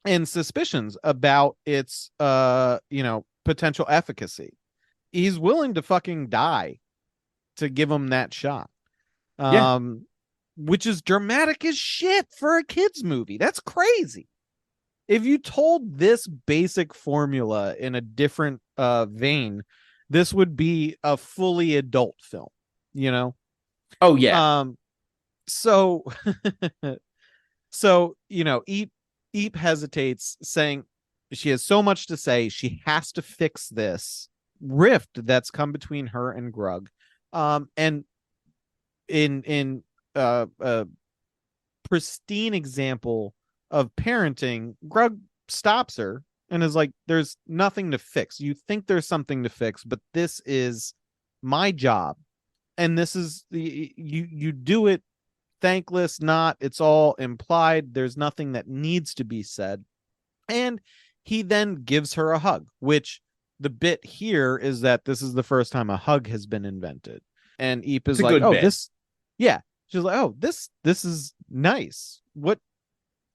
and suspicions about its, potential efficacy. He's willing to fucking die to give him that shot.
Yeah.
Which is dramatic as shit for a kids movie. That's crazy. If you told this basic formula in a different vein, this would be a fully adult film, you know?
Oh yeah.
Um, so so, Eep hesitates, saying she has so much to say, she has to fix this rift that's come between her and Grug. And in a pristine example of parenting, Grug stops her and is like, there's nothing to fix. You think there's something to fix, but this is my job. And this is you do it thankless, not, it's all implied. There's nothing that needs to be said. And he then gives her a hug, which the bit here is that this is the first time a hug has been invented. And Eep
It's
is
a
like,
good
oh,
bit.
this, yeah. She's like, oh, this is nice. What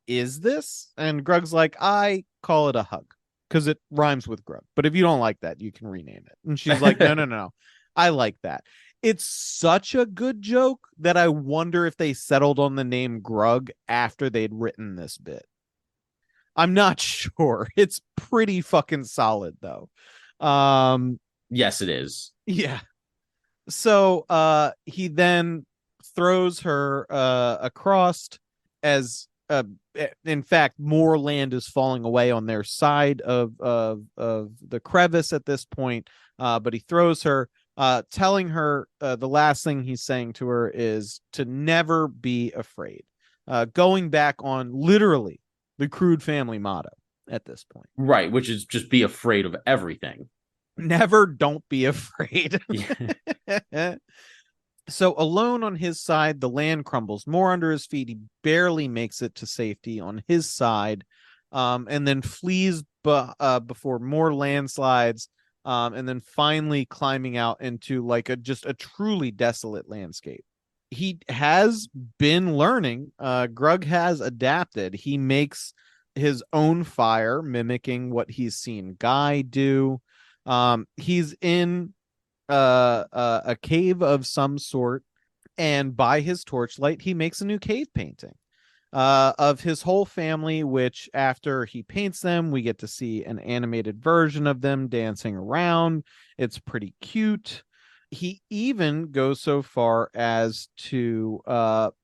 is this? And Grug's like, I call it a hug because it rhymes with Grug. But if you don't like that, you can rename it. And she's like, no, no, no. I like that. It's such a good joke that I wonder if they settled on the name Grug after they'd written this bit. I'm not sure. It's pretty fucking solid though.
Yes, it is.
Yeah. So he then throws her across as in fact more land is falling away on their side of the crevice at this point, but he throws her, telling her the last thing he's saying to her is to never be afraid, going back on literally the Crude family motto at this point.
Right, which is just be afraid of everything.
Never, don't be afraid.
Yeah.
So alone on his side, the land crumbles more under his feet. He barely makes it to safety on his side, and then flees before more landslides, and then finally climbing out into like just a truly desolate landscape. He has been learning. Grug has adapted. He makes his own fire, mimicking what he's seen Guy do. He's in a cave of some sort, and by his torchlight, he makes a new cave painting of his whole family, which after he paints them, we get to see an animated version of them dancing around. It's pretty cute. He even goes so far as to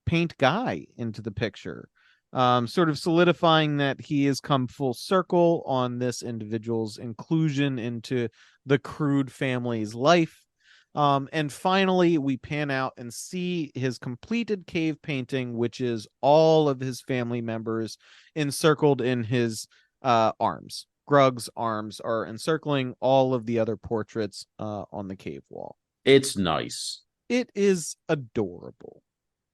paint Guy into the picture, sort of solidifying that he has come full circle on this individual's inclusion into the Crude family's life. And finally, we pan out and see his completed cave painting, which is all of his family members encircled in his arms. Grug's arms are encircling all of the other portraits on the cave wall.
It's nice.
It is adorable.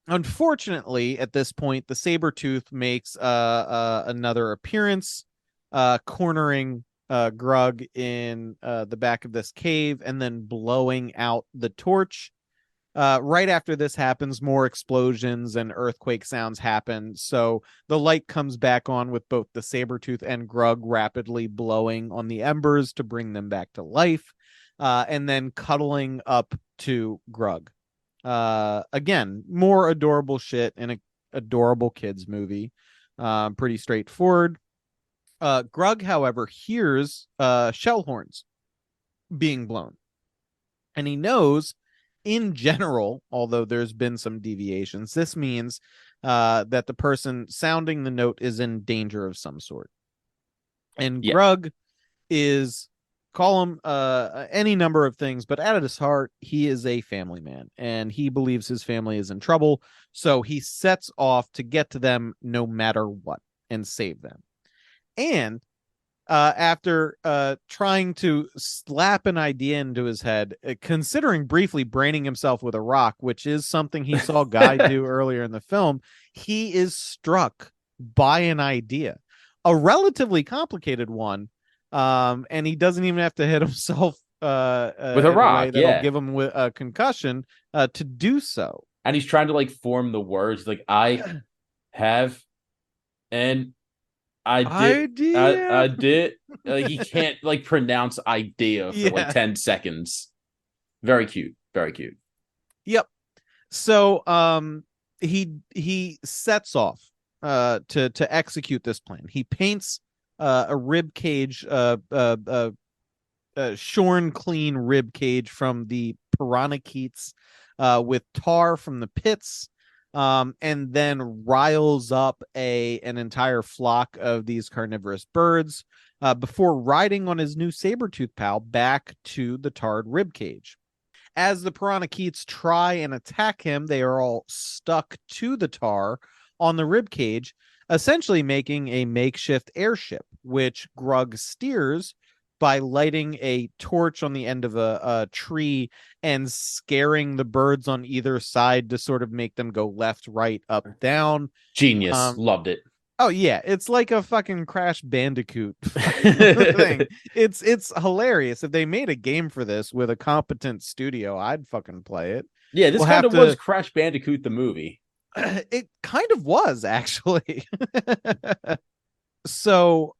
Unfortunately, at this point, the Sabretooth makes another appearance, cornering Grug in the back of this cave and then blowing out the torch. Right after this happens, more explosions and earthquake sounds happen. So the light comes back on with both the Sabretooth and Grug rapidly blowing on the embers to bring them back to life, and then cuddling up to Grug. Again, more adorable shit in an adorable kids movie. Pretty straightforward. Grug, however, hears shell horns being blown, and he knows, in general, although there's been some deviations, this means that the person sounding the note is in danger of some sort. And
Yeah.
Grug is, call him any number of things, but at his heart, he is a family man, and he believes his family is in trouble. So he sets off to get to them no matter what and save them. And After trying to slap an idea into his head, considering briefly braining himself with a rock, which is something he saw Guy do earlier in the film, he is struck by an idea, a relatively complicated one, and he doesn't even have to hit himself
With a
in a way
rock,
that'll
yeah.
give him a concussion to do so.
And he's trying to like form the words like I have an I
Idea.
did. Like he can't like pronounce idea for like
Yeah.
10 seconds. Very cute. Very cute.
Yep. So he sets off to execute this plan. He paints a rib cage, shorn clean rib cage from the piranha with tar from the pits, and then riles up an entire flock of these carnivorous birds before riding on his new saber-tooth pal back to the tarred rib cage. As the piranha try and attack him, they are all stuck to the tar on the rib cage, essentially making a makeshift airship, which Grug steers by lighting a torch on the end of a tree and scaring the birds on either side to sort of make them go left, right, up, down.
Genius.
Um,
Loved it.
Oh yeah, it's like a fucking Crash Bandicoot thing. It's hilarious. If they made a game for this with a competent studio, I'd fucking play it.
Yeah, this
We'll
kind
have
of was
to.
Crash Bandicoot the movie.
It kind of was actually. So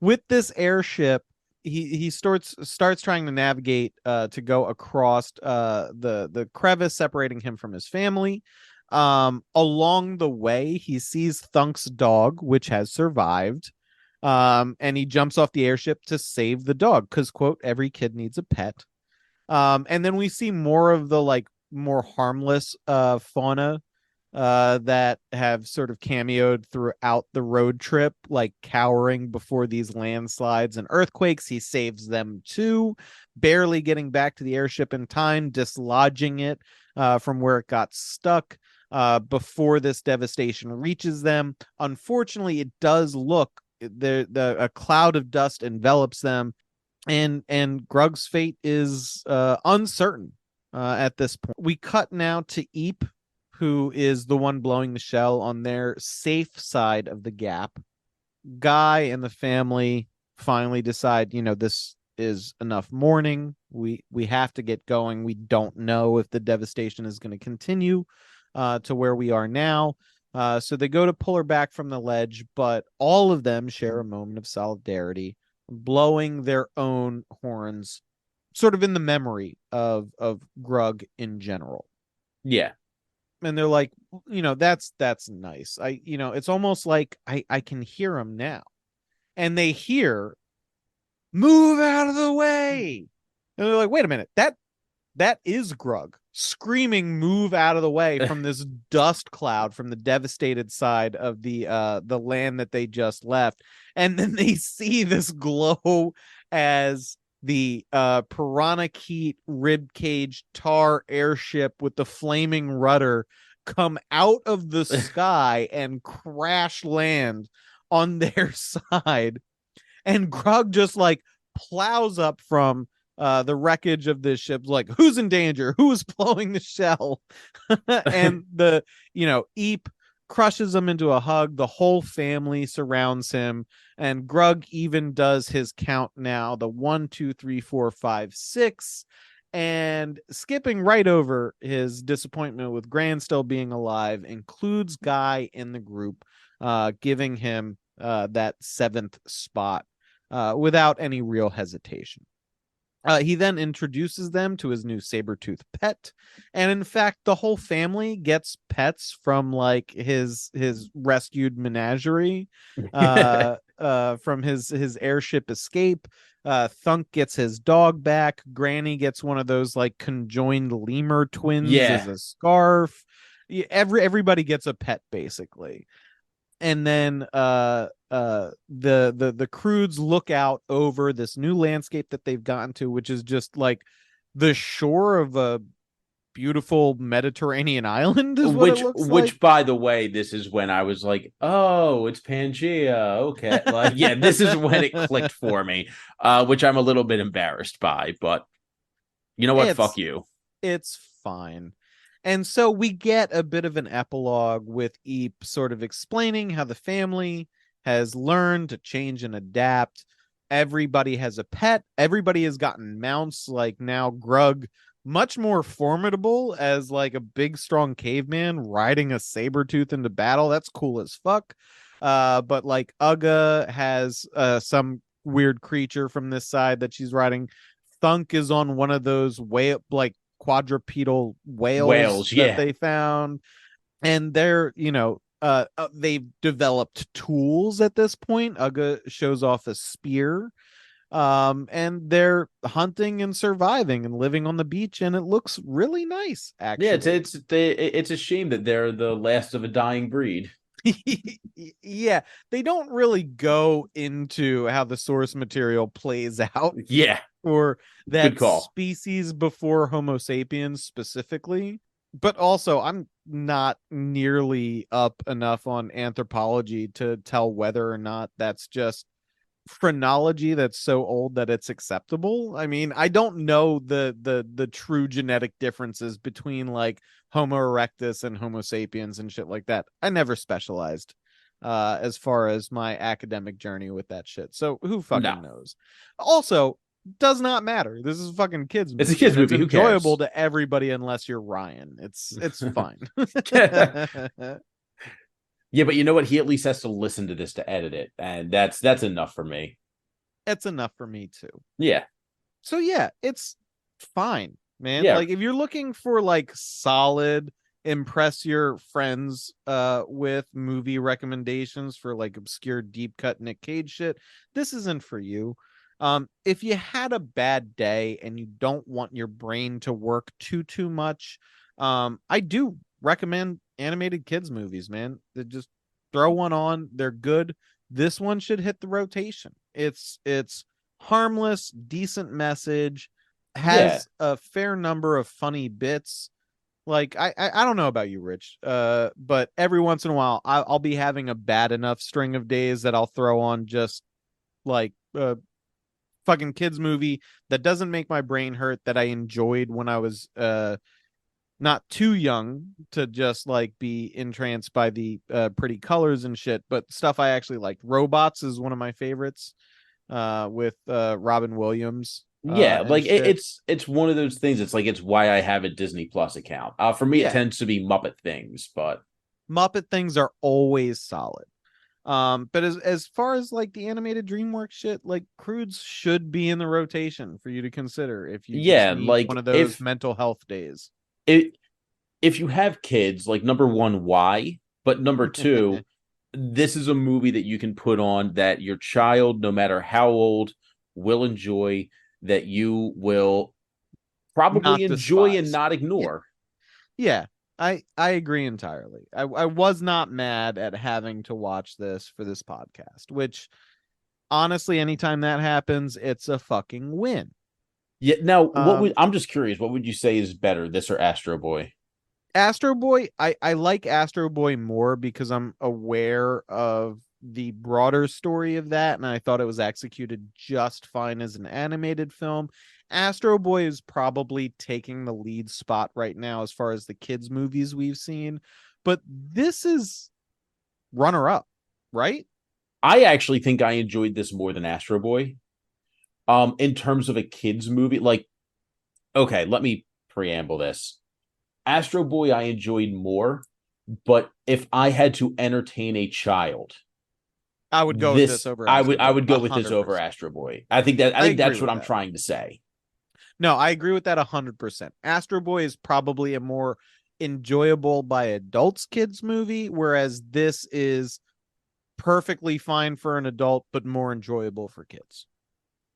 with this airship, he starts trying to navigate to go across the crevice separating him from his family. Along the way, he sees Thunk's dog, which has survived. And he jumps off the airship to save the dog because, quote, every kid needs a pet. And then we see more of the like more harmless fauna that have sort of cameoed throughout the road trip, like cowering before these landslides and earthquakes. He saves them too, barely getting back to the airship in time, dislodging it from where it got stuck before this devastation reaches them. Unfortunately, it does look a cloud of dust envelops them, and Grug's fate is uncertain at this point. We cut now to Eep, who is the one blowing the shell on their safe side of the gap. Guy and the family finally decide, this is enough mourning. We have to get going. We don't know if the devastation is going to continue to where we are now. So they go to pull her back from the ledge, but all of them share a moment of solidarity, blowing their own horns, sort of in the memory of Grug in general.
Yeah.
And they're like, that's nice. It's almost like I can hear them now. And they hear, move out of the way. And they're like, wait a minute, that is Grug screaming, move out of the way from this dust cloud from the devastated side of the land that they just left. And then they see this glow as the Piranha ribcage tar airship with the flaming rudder come out of the sky and crash land on their side. And Grug just like plows up from the wreckage of this ship, like, who's in danger? Who is blowing the shell? And Eep crushes him into a hug. The whole family surrounds him, and Grug even does his count now, the 1, 2, 3, 4, 5, 6, and skipping right over his disappointment with Gran still being alive, includes Guy in the group, giving him that 7th spot without any real hesitation. He then introduces them to his new saber-tooth pet, and in fact, the whole family gets pets from like his rescued menagerie, from his airship escape. Thunk gets his dog back. Granny gets one of those like conjoined lemur twins as
Yeah.
a scarf. Everybody gets a pet basically. And then the Croods look out over this new landscape that they've gotten to, which is just like the shore of a beautiful Mediterranean island is what it
Which,
looks like.
which, by the way, this is when I was like, "Oh, it's Pangea." Okay, like, yeah, this is when it clicked for me, which I'm a little bit embarrassed by. But you know what? Fuck
it's
you.
it's fine. And so we get a bit of an epilogue with Eep sort of explaining how the family has learned to change and adapt. Everybody has a pet. Everybody has gotten mounts. Like now, Grug, much more formidable as like a big, strong caveman riding a saber tooth into battle. That's cool as fuck. But like Uga has some weird creature from this side that she's riding. Thunk is on one of those like quadrupedal whales
Whales,
that
yeah,
they found, and they're they've developed tools at this point. Uga shows off a spear, and they're hunting and surviving and living on the beach, and it looks really nice
yeah. It's
actually.
it's it's a shame that they're the last of a dying breed.
Yeah, they don't really go into how the source material plays out
Yeah,
for
good
that
call.
species before Homo sapiens specifically. But also, I'm not nearly up enough on anthropology to tell whether or not that's just phrenology that's so old that it's acceptable. I mean, I don't know the true genetic differences between like Homo erectus and Homo sapiens and shit like that. I never specialized as far as my academic journey with that shit. So who
No,
fucking knows? Also, does not matter. This is a fucking kids
it's a
movie
kids
and it's
movie. Who
enjoyable
cares?
to everybody unless you're Ryan. It's fine.
Yeah, but you know what? He at least has to listen to this to edit it, and that's enough for me.
It's enough for me too.
Yeah,
So yeah, it's fine, man.
yeah,
Like if you're looking for like solid impress your friends with movie recommendations for like obscure deep cut Nick Cage shit, this isn't for you. If you had a bad day and you don't want your brain to work too much, I do recommend animated kids movies, man. They just throw one on, they're good. This one should hit the rotation. It's harmless, decent message,
yeah.
has a fair number of funny bits. Like I don't know about you, Rich, but every once in a while I'll be having a bad enough string of days that I'll throw on just like a fucking kids movie that doesn't make my brain hurt, that I enjoyed when I was not too young to just like be entranced by the pretty colors and shit, but stuff I actually liked. Robots is one of my favorites with Robin Williams
Yeah,
and
like
shit.
it's one of those things. It's like it's why I have a Disney Plus account. For me, it
Yeah,
tends to be Muppet things, but
Muppet things are always solid. But as far as like the animated DreamWorks shit, like Croods should be in the rotation for you to consider if you just
yeah,
need one
like
of those mental health days.
it if you have kids, like number one, why? But number two, this is a movie that you can put on that your child, no matter how old, will enjoy. That you will probably
Not
enjoy and
despise.
not
Yeah.
ignore.
Yeah. I agree entirely. I was not mad at having to watch this for this podcast, which honestly, anytime that happens, it's a fucking win.
Yeah. Now, what would
Um,
I'm just curious? What would you say is better, this or Astro Boy?
Astro Boy, I like Astro Boy more because I'm aware of the broader story of that, and I thought it was executed just fine as an animated film. Astro Boy is probably taking the lead spot right now as far as the kids' movies we've seen, but this is runner up, right?
I actually think I enjoyed this more than Astro Boy. In terms of a kids movie, like, okay, let me preamble this. Astro Boy I enjoyed more, but if I had to entertain a child,
I would go with this
this
over
I would
Astro
I
Boy,
would go with this over
100%.
Astro Boy. I
I
think
agree
that's
with
what I'm
that.
trying to say.
No, I agree with that 100%. Astro Boy is probably a more enjoyable by adults kids movie, whereas this is perfectly fine for an adult, but more enjoyable for kids.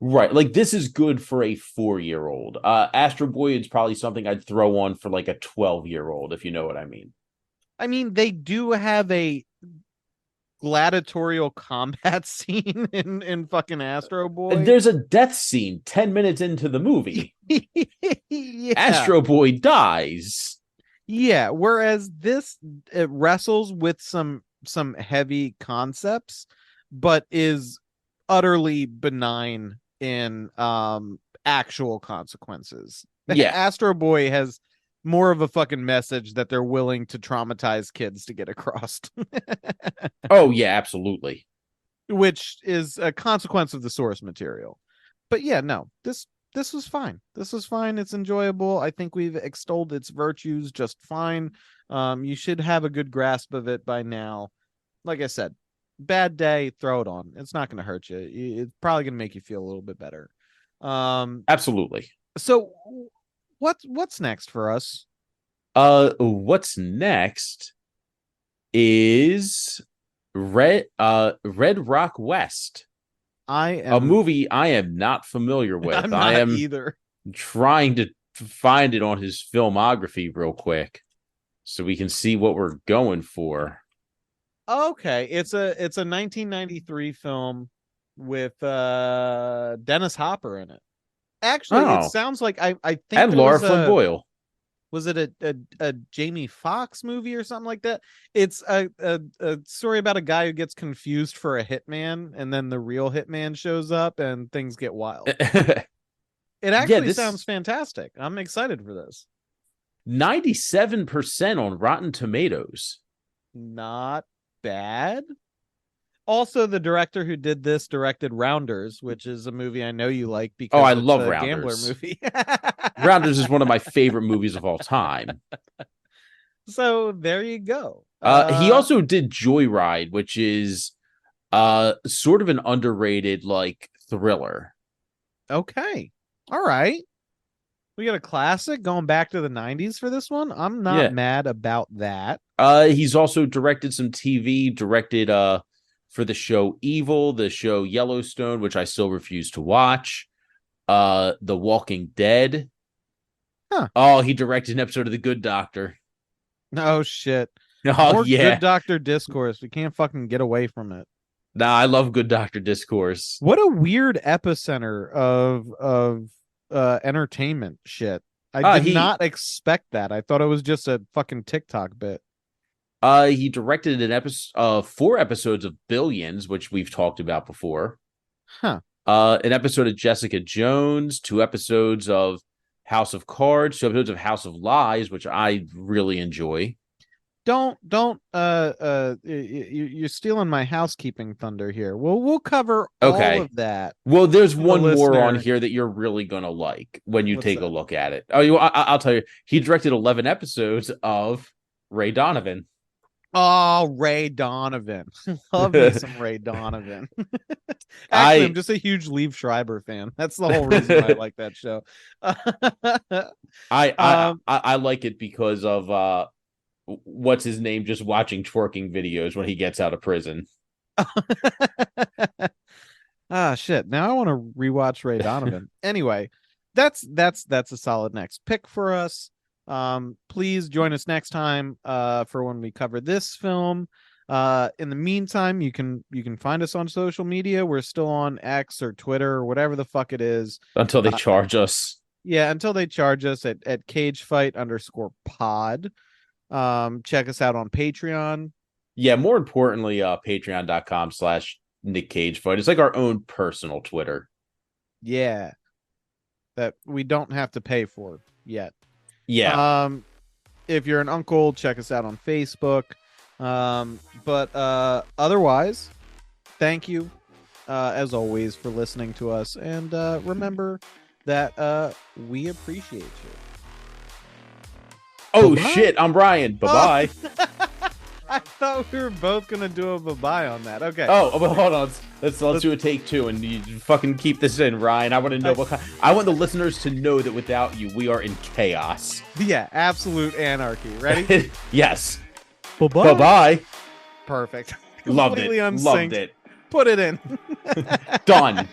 Right. Like this is good for a 4-year old. Astro Boy is probably something I'd throw on for like a 12-year old, if you know what I mean.
I mean, they do have a gladiatorial combat scene in fucking Astro Boy.
There's a death scene 10 minutes into the movie.
Yeah.
Astro Boy dies.
Yeah, whereas this, it wrestles with some heavy concepts, but is utterly benign in actual consequences.
Yeah.
Astro Boy has more of a fucking message that they're willing to traumatize kids to get across,
Oh yeah, absolutely.
which is a consequence of the source material. But yeah, no, this was fine. This was fine. It's enjoyable. I think we've extolled its virtues just fine. You should have a good grasp of it by now. Like I said, bad day, throw it on. It's not going to hurt you. It's probably going to make you feel a little bit better.
Absolutely.
So what's next for us?
What's next is Red Rock West.
I
A
am
movie I am not familiar with.
I'm
I
not
am
either.
trying to find it on his filmography real quick so we can see what we're going for.
Okay, it's a 1993 film with Dennis Hopper in it. Actually, it
Oh,
sounds like I think
and
there
Laura
was
Flynn Boyle.
was it a Jamie Foxx movie or something like that? It's a story about a guy who gets confused for a hitman, and then the real hitman shows up and things get wild. It
Yeah,
actually sounds
this
fantastic. I'm excited for this.
97% on Rotten Tomatoes.
Not bad. Also, the director who did this directed Rounders, which is a movie I know you like
Oh, I
because it's
love
a gambler
Rounders.
movie.
Rounders is one of my favorite movies of all time.
So there you go.
He also did Joyride, which is sort of an underrated like thriller.
Okay. All right. We got a classic going back to the 90s for this one. I'm not
Yeah.
mad about that.
He's also directed some TV, directed for the show Evil, the show Yellowstone, which I still refuse to watch. The Walking Dead.
Huh.
Oh, he directed an episode of The Good Doctor.
Oh shit.
Oh
More
yeah.
Good Doctor discourse. We can't fucking get away from it.
Nah, I love Good Doctor discourse.
What a weird epicenter of entertainment shit. I did not expect that. I thought it was just a fucking TikTok bit.
He directed an episode 4 episodes of Billions, which we've talked about before.
Huh.
An episode of Jessica Jones, 2 episodes of House of Cards, 2 episodes of House of Lies, which I really enjoy.
Don't you're stealing my housekeeping thunder here. We'll cover all of that.
Well, there's
for
one
the
more on
listener.
here that you're really gonna like when you
What's
take a
that?
look at it. I'll tell you. He directed 11 episodes of Ray Donovan.
Oh, Ray Donovan. Love me some Ray Donovan. Actually, I'm just a huge Liev Schreiber fan. That's the whole reason why I like that show.
I like it because of what's his name just watching twerking videos when he gets out of prison.
Ah, shit. Now I want to rewatch Ray Donovan. Anyway, that's a solid next pick for us. Please join us next time for when we cover this film. In the meantime, you can find us on social media. We're still on X or Twitter or whatever the fuck it is.
Until they charge us.
Yeah, until they charge us at cagefight_pod. Check us out on Patreon.
Yeah, more importantly, patreon.com/Nick Cage Fight. It's like our own personal Twitter.
Yeah. That we don't have to pay for yet.
Yeah.
If you're an uncle, check us out on Facebook. But otherwise, thank you as always for listening to us, and remember that we appreciate you.
Oh
bye-bye.
shit, I'm Ryan. Bye-bye.
Oh. I thought we were both gonna do a bye-bye on that. Okay.
Oh, but hold on. Let's do a take 2 and you fucking keep this in, Ryan. I want to know I want the listeners to know that without you, we are in chaos.
Yeah, absolute anarchy. Ready?
Yes.
Bye-bye.
Bye-bye.
Perfect.
Loved
Completely
it.
unsynced.
Loved it.
Put it in.
Done.